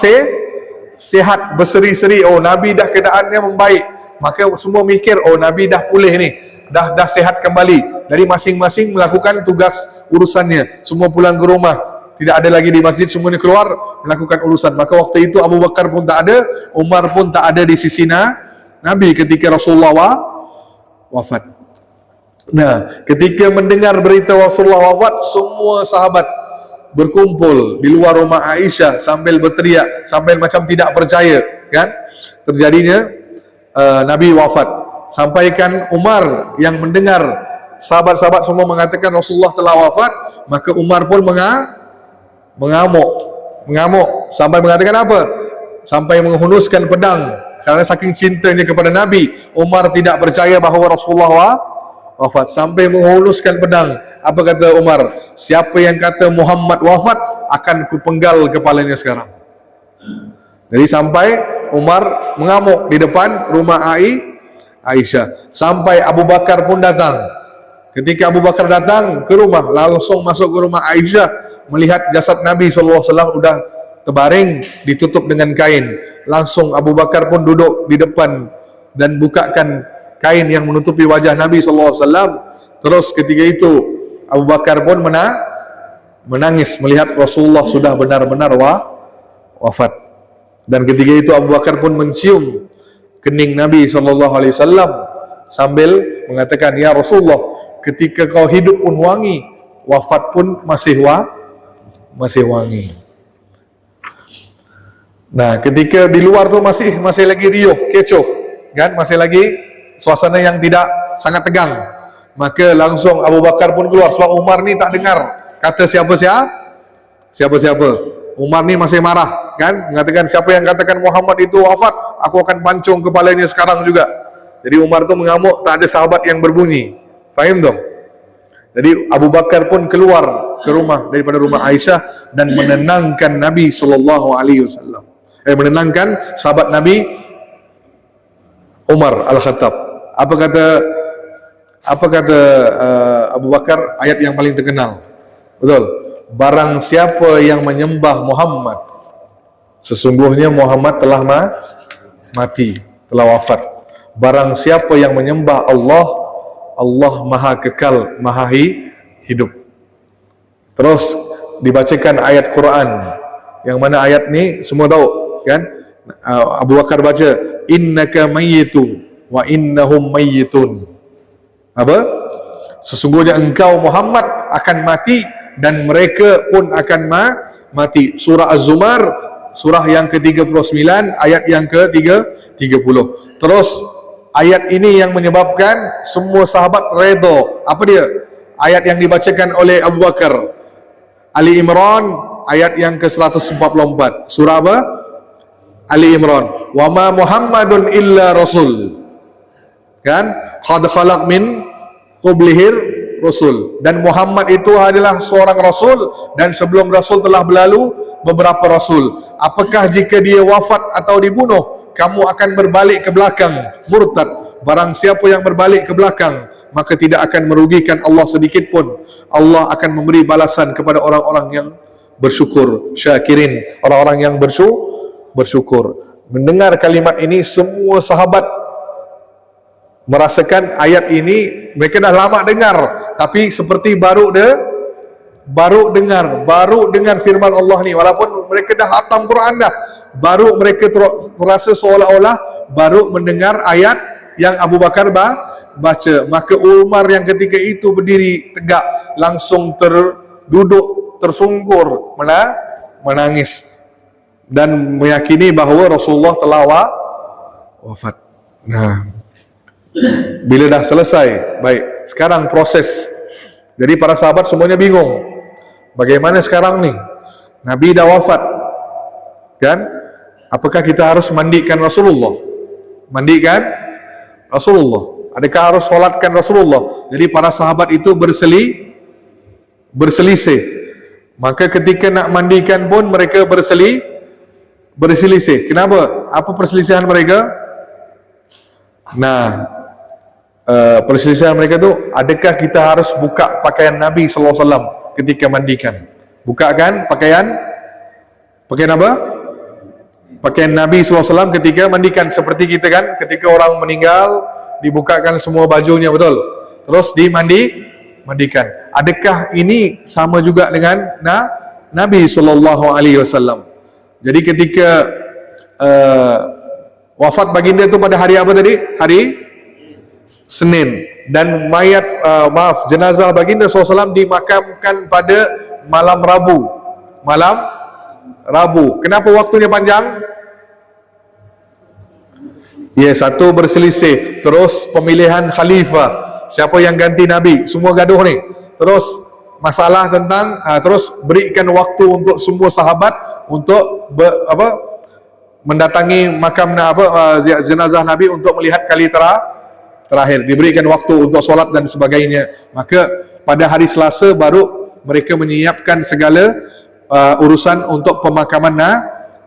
[SPEAKER 1] sehat, berseri-seri. Oh, Nabi dah keadaannya membaik. Maka semua mikir, oh, Nabi dah pulih ni, dah sehat kembali. Dari masing-masing melakukan tugas urusannya, semua pulang ke rumah, tidak ada lagi di masjid, semuanya keluar melakukan urusan. Maka waktu itu Abu Bakar pun tak ada, Umar pun tak ada di sisi Nabi ketika Rasulullah wafat. Nah, ketika mendengar berita Rasulullah wafat, semua sahabat berkumpul di luar rumah Aisyah sambil berteriak, sambil macam tidak percaya, kan, terjadinya Nabi wafat. Sampaikan Umar yang mendengar sahabat-sahabat semua mengatakan Rasulullah telah wafat, maka Umar pun mengamuk sampai mengatakan apa? Sampai menghunuskan pedang, karena saking cintanya kepada Nabi. Umar tidak percaya bahawa Rasulullah wafat, sampai menghunuskan pedang. Apa kata Umar? Siapa yang kata Muhammad wafat, akan kupenggal kepalanya sekarang. Jadi sampai Umar mengamuk di depan rumah Aisyah. Sampai Abu Bakar pun datang. Ketika Abu Bakar datang ke rumah, langsung masuk ke rumah Aisyah, melihat jasad Nabi SAW sudah terbaring, ditutup dengan kain. Langsung Abu Bakar pun duduk di depan dan bukakan kain yang menutupi wajah Nabi SAW. Terus ketika itu Abu Bakar pun menangis melihat Rasulullah sudah benar-benar wafat. Dan ketika itu Abu Bakar pun mencium kening Nabi SAW sambil mengatakan, ya Rasulullah, ketika kau hidup pun wangi, wafat pun masih wangi. Nah, ketika di luar tu masih lagi riuh, kecoh, kan, masih lagi suasana yang tidak sangat tegang. Maka langsung Abu Bakar pun keluar, sebab Umar ni tak dengar kata siapa-siapa. Umar ni masih marah, kan, mengatakan siapa yang katakan Muhammad itu wafat, aku akan pancung kepalanya sekarang juga. Jadi Umar tu mengamuk, tak ada sahabat yang berbunyi. Faham tak? Jadi Abu Bakar pun keluar ke rumah daripada rumah Aisyah dan menenangkan Nabi SAW. Menenangkan sahabat Nabi Umar Al-Khattab. Apa kata Abu Bakar? Ayat yang paling terkenal, betul? Barang siapa yang menyembah Muhammad, sesungguhnya Muhammad telah mati, telah wafat. Barang siapa yang menyembah Allah, Allah maha kekal, maha hidup. Terus dibacakan ayat Quran, yang mana ayat ni semua tahu, kan? Abu Bakar baca, innaka mayyitun wa innahum mayyitun. Apa? Sesungguhnya engkau Muhammad akan mati dan mereka pun akan mati. Surah Az-Zumar, surah yang ke-39, ayat yang ke-30. Terus ayat ini yang menyebabkan semua sahabat redha. Apa dia? Ayat yang dibacakan oleh Abu Bakar, Ali Imran ayat yang ke-144. Surah apa? Ali Imran. Wa ma Muhammadun illa rasul. Kan? Qad khalaq min qablihir rasul. Dan Muhammad itu adalah seorang rasul, dan sebelum rasul telah berlalu beberapa rasul. Apakah jika dia wafat atau dibunuh, kamu akan berbalik ke belakang murtad? Barang siapa yang berbalik ke belakang, maka tidak akan merugikan Allah sedikit pun. Allah akan memberi balasan kepada orang-orang yang bersyukur, syakirin, orang-orang yang bersyukur. Mendengar kalimat ini, semua sahabat merasakan ayat ini, mereka dah lama dengar, tapi seperti baru dengar firman Allah ni, walaupun mereka dah hatam Quran dah, baru mereka terasa seolah-olah baru mendengar ayat yang Abu Bakar baca. Maka Umar yang ketika itu berdiri tegak, langsung terduduk tersungkur, menangis dan meyakini bahawa Rasulullah telah wafat. Nah, bila dah selesai, baik, sekarang proses. Jadi para sahabat semuanya bingung, bagaimana sekarang ni? Nabi dah wafat, kan? Apakah kita harus mandikan Rasulullah? Mandikan Rasulullah? Adakah harus solatkan Rasulullah? Jadi para sahabat itu berselisih. Maka ketika nak mandikan pun mereka berselisih. Kenapa? Apa perselisihan mereka? Nah, perselisihan mereka tu, adakah kita harus buka pakaian Nabi sallallahu alaihi wasallam ketika mandikan? Bukakan pakaian apa? Pakaian Nabi sallallahu alaihi wasallam ketika mandikan. Seperti kita kan, ketika orang meninggal dibukakan semua bajunya, betul? Terus dimandikan. Adakah ini sama juga dengan Nabi sallallahu alaihi wasallam? Jadi ketika wafat baginda itu pada hari apa tadi? Hari Senin. Dan mayat jenazah baginda SAW dimakamkan pada malam Rabu. Kenapa waktunya panjang? Ya, satu berselisih. Terus pemilihan khalifah, siapa yang ganti Nabi, semua gaduh ni. Terus masalah tentang terus berikan waktu untuk semua sahabat untuk mendatangi makam jenazah Nabi untuk melihat kali terakhir, diberikan waktu untuk solat dan sebagainya. Maka pada hari Selasa baru mereka menyiapkan segala urusan untuk pemakaman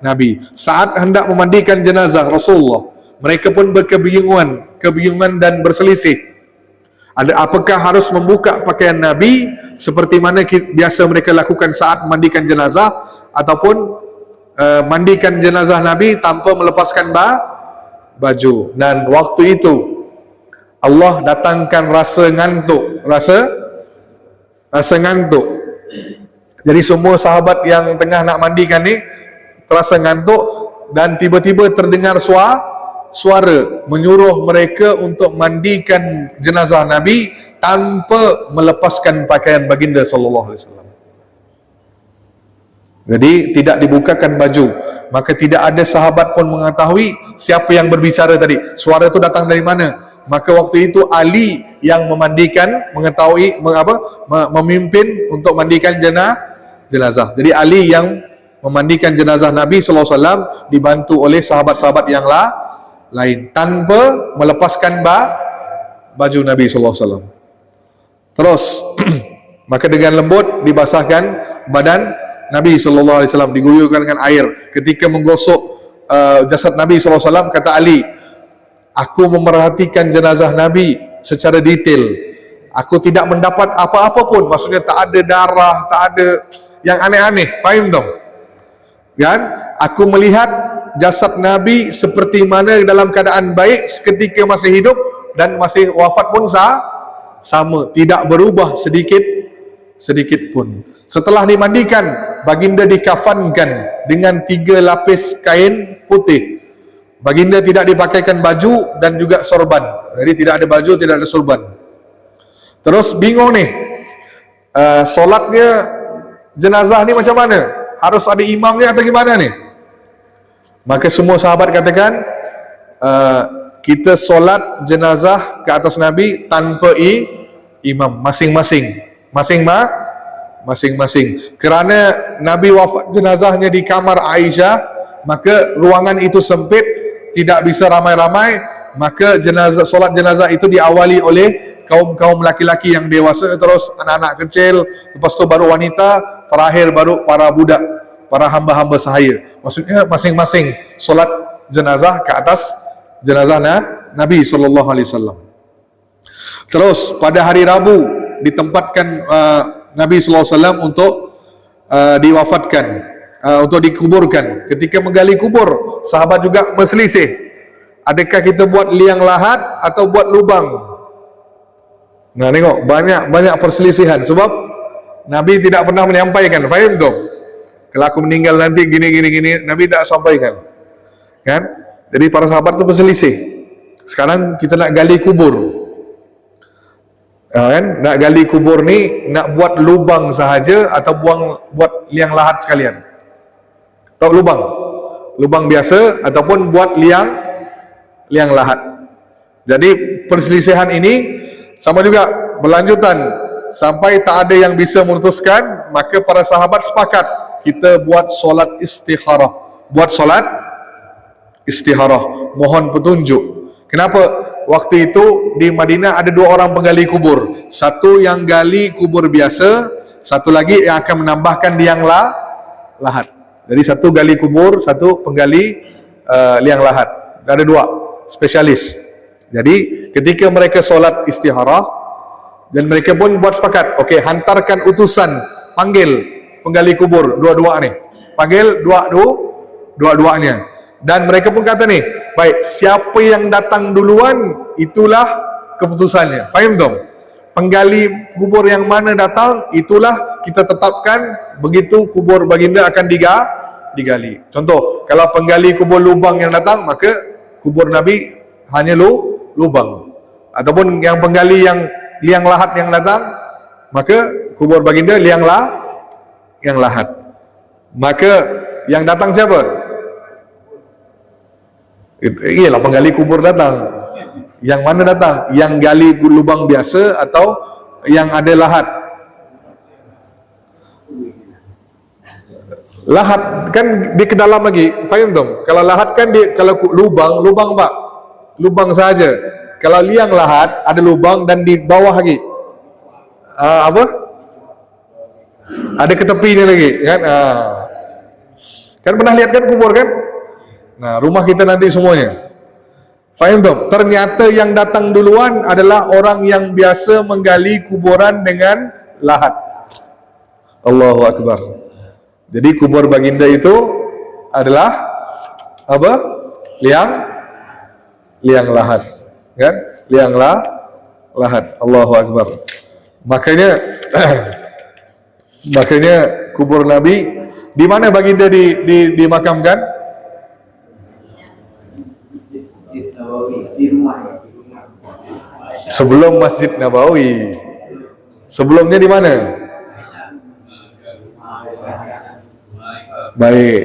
[SPEAKER 1] Nabi. Saat hendak memandikan jenazah Rasulullah, mereka pun kebingungan dan berselisih. Apakah harus membuka pakaian Nabi seperti mana biasa mereka lakukan saat memandikan jenazah, ataupun mandikan jenazah Nabi tanpa melepaskan baju. Dan waktu itu Allah datangkan rasa ngantuk. Jadi semua sahabat yang tengah nak mandikan ni terasa ngantuk, dan tiba-tiba terdengar suara menyuruh mereka untuk mandikan jenazah Nabi tanpa melepaskan pakaian baginda sallallahu alaihi wasallam. Jadi tidak dibukakan baju. Maka tidak ada sahabat pun mengetahui siapa yang berbicara tadi, suara itu datang dari mana. Maka waktu itu Ali yang memandikan, memimpin untuk mandikan jenazah. Jadi Ali yang memandikan jenazah Nabi sallallahu alaihi wasallam dibantu oleh sahabat-sahabat yang lain tanpa melepaskan baju Nabi sallallahu alaihi wasallam. Terus maka dengan lembut dibasahkan badan Nabi sallallahu alaihi wasallam, diguyurkan dengan air. Ketika menggosok jasad Nabi sallallahu alaihi wasallam, kata Ali, aku memerhatikan jenazah Nabi secara detail. Aku tidak mendapat apa-apa pun. Maksudnya tak ada darah, tak ada yang aneh-aneh. Faham tak? Kan? Aku melihat jasad Nabi seperti mana dalam keadaan baik ketika masih hidup dan masih wafat pun sama, tidak berubah sedikit pun. Setelah dimandikan, baginda dikafankan dengan 3 lapis kain putih. Baginda tidak dipakaikan baju dan juga sorban. Jadi tidak ada baju, tidak ada sorban. Terus bingung nih, solatnya jenazah ni macam mana? Harus ada imamnya atau gimana nih? Maka semua sahabat katakan, kita solat jenazah ke atas Nabi tanpa imam, masing-masing. Kerana Nabi wafat jenazahnya di kamar Aisyah, maka ruangan itu sempit, tidak bisa ramai-ramai, maka solat jenazah itu diawali oleh kaum laki-laki yang dewasa, terus anak-anak kecil, lepas tu baru wanita, terakhir baru para budak, para hamba-hamba sahaya. Maksudnya masing-masing solat jenazah ke atas jenazah Nabi SAW. Terus pada hari Rabu ditempatkan Nabi SAW untuk diwafatkan, untuk dikuburkan. Ketika menggali kubur, sahabat juga berselisih, adakah kita buat liang lahat atau buat lubang? Nah, tengok banyak perselisihan sebab Nabi tidak pernah menyampaikan. Faham tak? Kalau aku meninggal nanti gini, Nabi tak sampaikan. Kan? Jadi para sahabat tu berselisih. Sekarang kita nak gali kubur. Kan? Nak gali kubur ni, nak buat lubang sahaja atau buat liang lahat sekalian? Tahu lubang? Lubang biasa ataupun buat liang lahat. Jadi perselisihan ini sama juga berlanjutan sampai tak ada yang bisa memutuskan, maka para sahabat sepakat kita buat solat istikharah. Buat solat istikharah, mohon petunjuk. Kenapa? Waktu itu di Madinah ada 2 orang penggali kubur. Satu yang gali kubur biasa, satu lagi yang akan menambahkan liang lahat. Jadi satu gali kubur, satu penggali liang lahat. Ada 2 spesialis. Jadi ketika mereka solat istikharah, dan mereka pun buat sepakat, okey, hantarkan utusan, panggil penggali kubur dua-dua ni, panggil dua-duanya. Dan mereka pun kata ni, baik, siapa yang datang duluan, itulah keputusannya. Faham tak? Penggali kubur yang mana datang, itulah kita tetapkan, begitu kubur baginda akan digali. Contoh, kalau penggali kubur lubang yang datang, maka kubur Nabi hanya lubang. Ataupun yang penggali yang liang lahat yang datang, maka kubur baginda liang lahat. Maka yang datang siapa? Iyalah penggali kubur datang. Yang mana datang? Yang gali lubang biasa atau yang ada lahat? Lahat kan di ke dalam lagi. Faham tak? Kalau lahat kan kalau lubang pak, lubang saja. Kalau liang lahat ada lubang dan di bawah lagi apa? Ada ke tepinya lagi kan? Kan pernah lihat kan kubur kan? Nah, rumah kita nanti semuanya. Faham tak? Ternyata yang datang duluan adalah orang yang biasa menggali kuburan dengan lahat. Allahu Akbar. Jadi kubur baginda itu adalah apa? Liang lahat. Kan? Liang lahat. Allahu Akbar. Makanya kubur Nabi di mana baginda dimakamkan? Sebelum Masjid Nabawi. Sebelumnya di mana? Baik.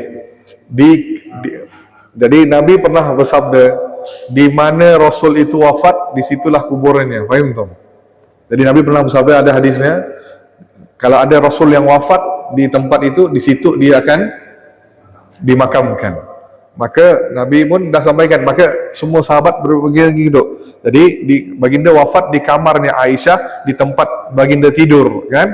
[SPEAKER 1] Jadi Nabi pernah bersabda, di mana Rasul itu wafat, disitulah kuburannya. Faham tak? Jadi Nabi pernah bersabda, ada hadisnya, kalau ada Rasul yang wafat di tempat itu, di situ dia akan dimakamkan. Maka Nabi pun dah sampaikan, maka semua sahabat berbagi gitu. Jadi baginda wafat di kamarnya Aisyah, di tempat baginda tidur kan.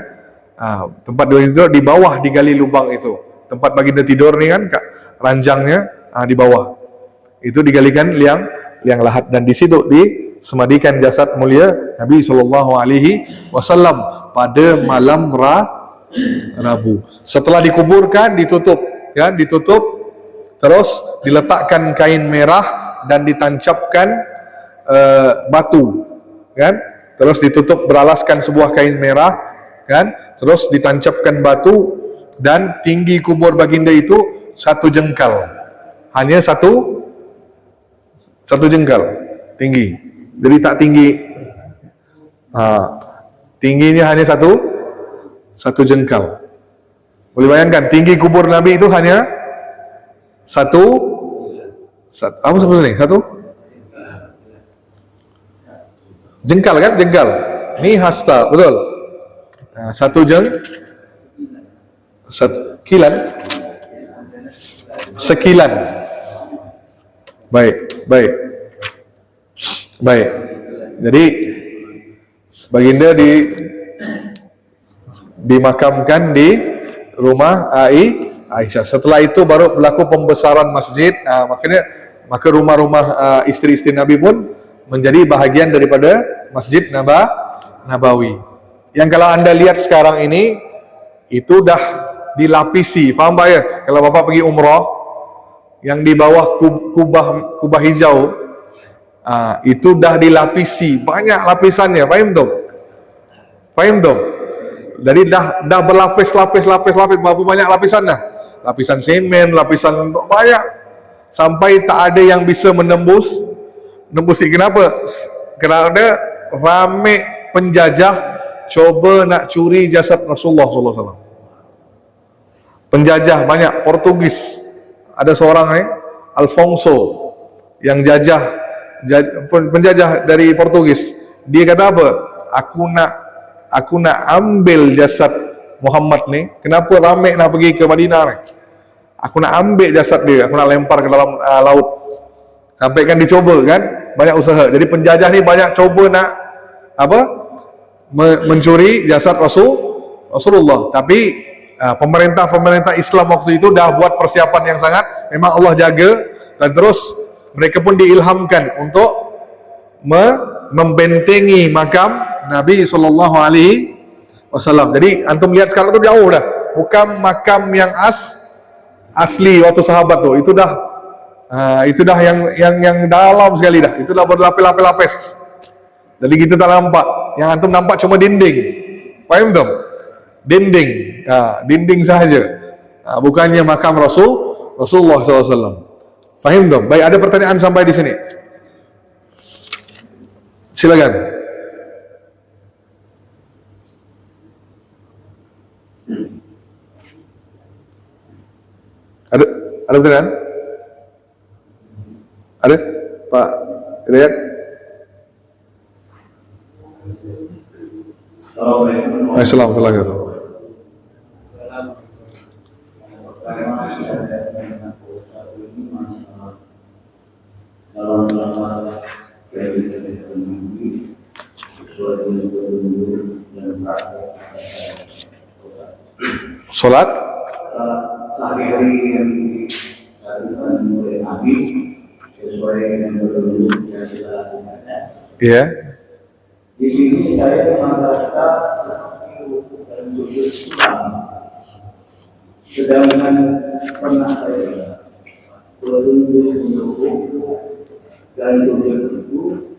[SPEAKER 1] Tempat baginda tidur di bawah digali lubang itu. Tempat baginda tidur ni kan, ranjangnya di bawah. Itu digalikan liang lahat, dan di situ disemadikan jasad mulia Nabi SAW pada malam Rabu. Setelah dikuburkan, ditutup, terus diletakkan kain merah dan ditancapkan batu, kan? Terus ditutup beralaskan sebuah kain merah, kan? Terus ditancapkan batu, dan tinggi kubur baginda itu 1 jengkal, hanya satu jengkal tinggi. Jadi tak tinggi, tingginya hanya satu jengkal. Boleh bayangkan tinggi kubur Nabi itu hanya satu apa sebetulnya? Jengkal kan? Jengkal. Ni hasta, betul. Satu kilan. Sekilan. Baik. Jadi baginda dimakamkan di rumah Aisyah. Setelah itu baru berlaku pembesaran masjid. Maka rumah-rumah isteri-isteri Nabi pun menjadi bahagian daripada Masjid Nabawi. Yang kalau anda lihat sekarang ini, itu dah dilapisi. Faham tak ya? Kalau bapak pergi umrah, yang di bawah kubah hijau, itu dah dilapisi, banyak lapisannya. Faham tu? Jadi dah berlapis. Berapa banyak lapisan dah? Lapisan semen, lapisan banyak, sampai tak ada yang bisa menembus. Kenapa? Kerana ramai penjajah coba nak curi jasad Rasulullah SAW. Penjajah banyak, Portugis. Ada seorang Alfonso yang penjajah dari Portugis. Dia kata apa? Aku nak ambil jasad Muhammad ni. Kenapa ramai nak pergi ke Madinah ni? Aku nak ambil jasad dia, aku nak lempar ke dalam laut. Sampai kan dicoba kan, banyak usaha. Jadi penjajah ni banyak coba nak mencuri jasad Rasulullah. Tapi pemerintah Islam waktu itu dah buat persiapan yang sangat, memang Allah jaga, dan terus mereka pun diilhamkan untuk membentengi makam Nabi SAW. Jadi antum lihat sekarang tu jauh dah, bukan makam yang asli waktu sahabat tu. Itu dah yang dalam sekali dah. Itu dah berlapis-lapis. Jadi kita tak nampak. Yang antum nampak cuma dinding. Faham tak? Dinding sahaja. Bukannya makam Rasulullah SAW. Faham tak? Baik, ada pertanyaan sampai di sini? Silakan. Ada pertanyaan? Ada? Pak Riyad? Assalamualaikum warahmatullahi wabarakatuh. Solat
[SPEAKER 2] sehari-hari yang dilakukan oleh Nabi sesuai dengan petunjuk yang dilakukannya.
[SPEAKER 1] Iya.
[SPEAKER 2] Di sini saya merasa seperti dan sujud Islam. Sedangkan pernah saya petunjuk untuk dan sujud itu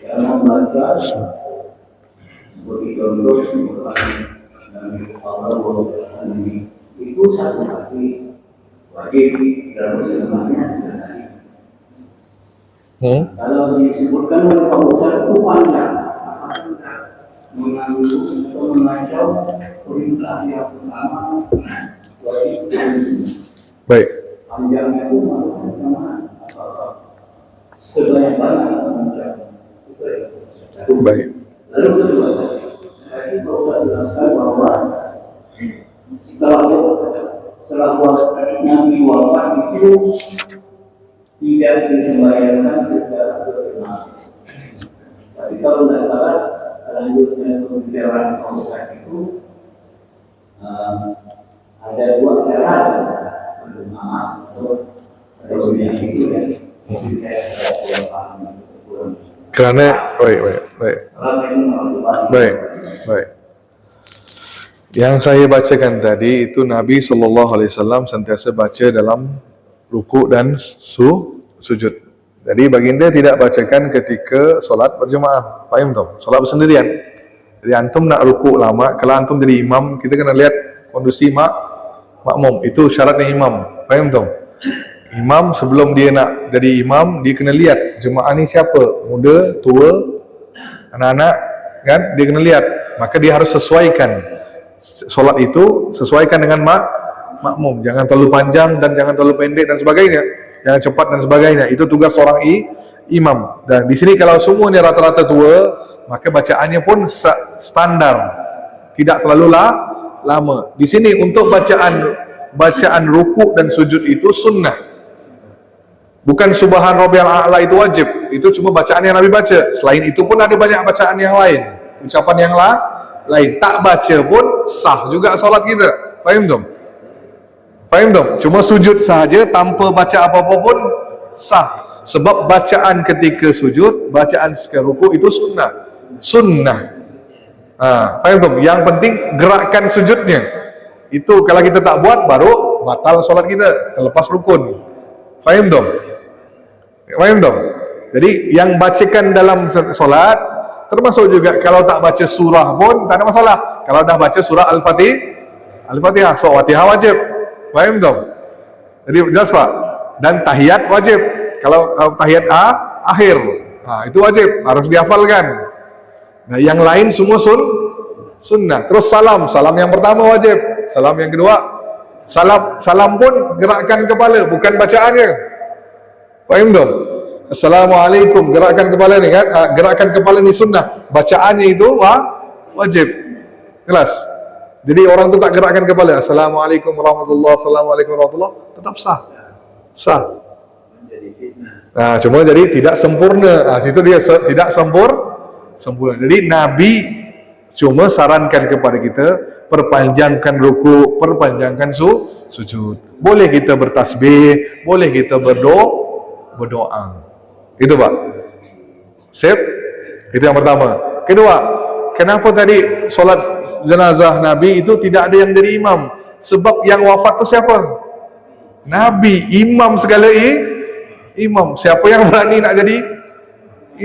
[SPEAKER 2] yang membaca seperti contoh Nabi Allah itu satu hati wajib dalam semuanya. Kalau disebutkan oleh Pak Ustaz itu panjang, mengambil atau mengacau perintah yang pertama wajib.
[SPEAKER 1] Baik.
[SPEAKER 2] Panjangnya itu maksudnya sama sebanyak banyak.
[SPEAKER 1] Baik.
[SPEAKER 2] Lalu kedua, tadi Pak Ustaz jelaskan bahwa setelah Nabi wafat itu tidak disembahyangkan secara berjamaah. Tapi kalau tidak salah, lanjutnya pembicaraan Pak Ustaz itu ada dua cara berjamaah atau yang itu ya. Jadi saya tidak paham.
[SPEAKER 1] Kerana baik. Yang saya bacakan tadi itu Nabi SAW sentiasa baca dalam ruku dan sujud. Jadi baginda tidak bacakan ketika solat berjemaah. Faham tak? Solat bersendirian. Jadi antum nak ruku lama, kalau antum jadi imam, kita kena lihat kondisi makmum. Itu syaratnya imam. Faham tak? Imam sebelum dia nak jadi imam, dia kena lihat jemaah ni siapa, muda, tua, anak-anak, kan? Dia kena lihat. Maka dia harus sesuaikan solat itu, sesuaikan dengan makmum. Jangan terlalu panjang dan jangan terlalu pendek dan sebagainya. Jangan cepat dan sebagainya. Itu tugas seorang imam. Dan di sini kalau semuanya rata-rata tua, maka bacaannya pun standar, tidak terlalu lama. Di sini untuk bacaan ruku dan sujud itu sunnah, bukan subhan rabbiyal a'la itu wajib. Itu cuma bacaan yang Nabi baca. Selain itu pun ada banyak bacaan yang lain, ucapan yang lain. Tak baca pun sah juga solat kita. Faham tak? Faham tak? Cuma sujud sahaja tanpa baca apa-apa pun sah. Sebab bacaan ketika sujud, bacaan ketika ruku itu sunnah. Faham tak? Yang penting gerakan sujudnya. Itu kalau kita tak buat, baru batal solat kita, terlepas rukun. Faham tak? Faham tak? Jadi yang bacakan dalam solat, termasuk juga kalau tak baca surah pun tak ada masalah. Kalau dah baca surah Al-Fatihah, surah Al-Fatihah wajib. Faham tak? Jadi jelas Pak. Dan tahiyat wajib. Kalau tahiyat akhir, itu wajib, harus dihafalkan. Nah, yang lain semua sunnah. Terus salam yang pertama wajib. Salam yang kedua, salam pun gerakan kepala, bukan bacaannya. Faham tak? Assalamualaikum, gerakan kepala ni kan, gerakan kepala ni sunnah, bacaannya itu wajib. Jelas? Jadi orang tu tak gerakkan kepala, Assalamualaikum warahmatullahi, Assalamualaikum warahmatullahi, tetap sah. Cuma jadi tidak sempurna. Situ dia tidak sempurna. Jadi Nabi cuma sarankan kepada kita, perpanjangkan ruku, perpanjangkan sujud. Boleh kita bertasbih, boleh kita berdoa. Itu Pak. Sip? Itu yang pertama. Kedua, kenapa tadi solat jenazah Nabi itu tidak ada yang jadi imam? Sebab yang wafat tu siapa? Nabi. Imam segala imam. Siapa yang berani nak jadi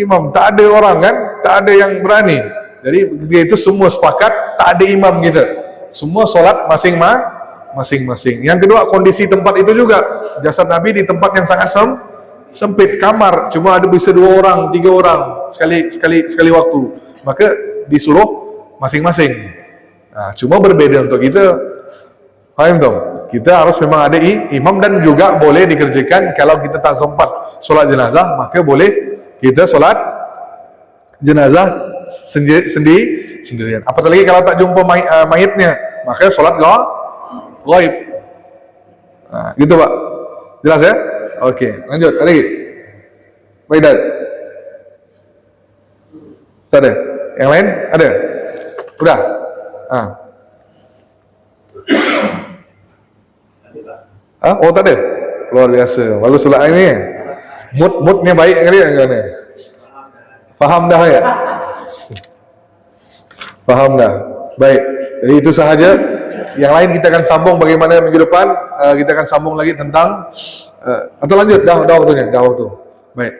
[SPEAKER 1] imam? Tak ada orang kan? Tak ada yang berani. Jadi ketika itu semua sepakat tak ada imam kita. Semua solat masing-masing. Yang kedua, kondisi tempat itu juga. Jasad Nabi di tempat yang sangat sempit, kamar cuma ada bisa 2 orang, 3 orang sekali waktu. Maka disuruh masing-masing. Cuma berbeda untuk kita. Faham tak? Kita harus memang ada imam, dan juga boleh dikerjakan kalau kita tak sempat solat jenazah, maka boleh kita solat jenazah sendirian. Apatah lagi kalau tak jumpa mayitnya, maka solat ghaib. Gitu Pak. Jelas ya? Okey, lanjut. Ada lagi? Baik, Dad. Tak ada? Yang lain? Ada? Sudah? Oh tak ada? Luar biasa. Lalu solat ini moodnya baik kali ni. Faham dah ya? Faham dah. Baik. Jadi itu sahaja. Yang lain kita akan sambung bagaimana minggu depan. Kita akan sambung lagi tentang atau lanjut dah waktunya, dah waktu. Baik.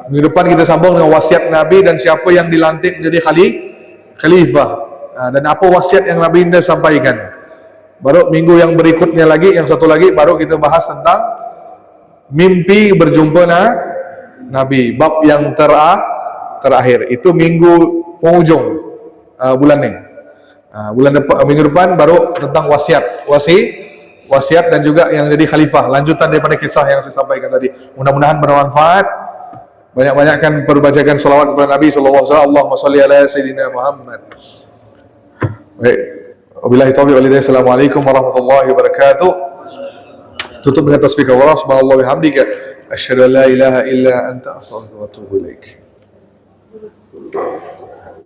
[SPEAKER 1] Minggu depan kita sambung dengan wasiat Nabi dan siapa yang dilantik menjadi khalifah. Dan apa wasiat yang Nabi Indah sampaikan. Baru minggu yang berikutnya lagi, yang satu lagi, baru kita bahas tentang mimpi berjumpa Nabi, bab yang terakhir. Itu minggu penghujung bulan ni. Minggu depan baru tentang wasiat dan juga yang jadi khalifah, lanjutan daripada kisah yang saya sampaikan tadi. Mudah-mudahan bermanfaat. Banyak-banyakkan perbacakan salawat kepada Nabi sallallahu alaihi wasallam. Allahumma shalli ala sayyidina Muhammad. Baik. Wabillahi taufiq wal hidayah. Assalamualaikum warahmatullahi wabarakatuh. Tutup dengan tasbih Allah subhanallahi wa bihamdika asyhadu an la ilaha illa anta astaghfiruka wa atubu ilaik.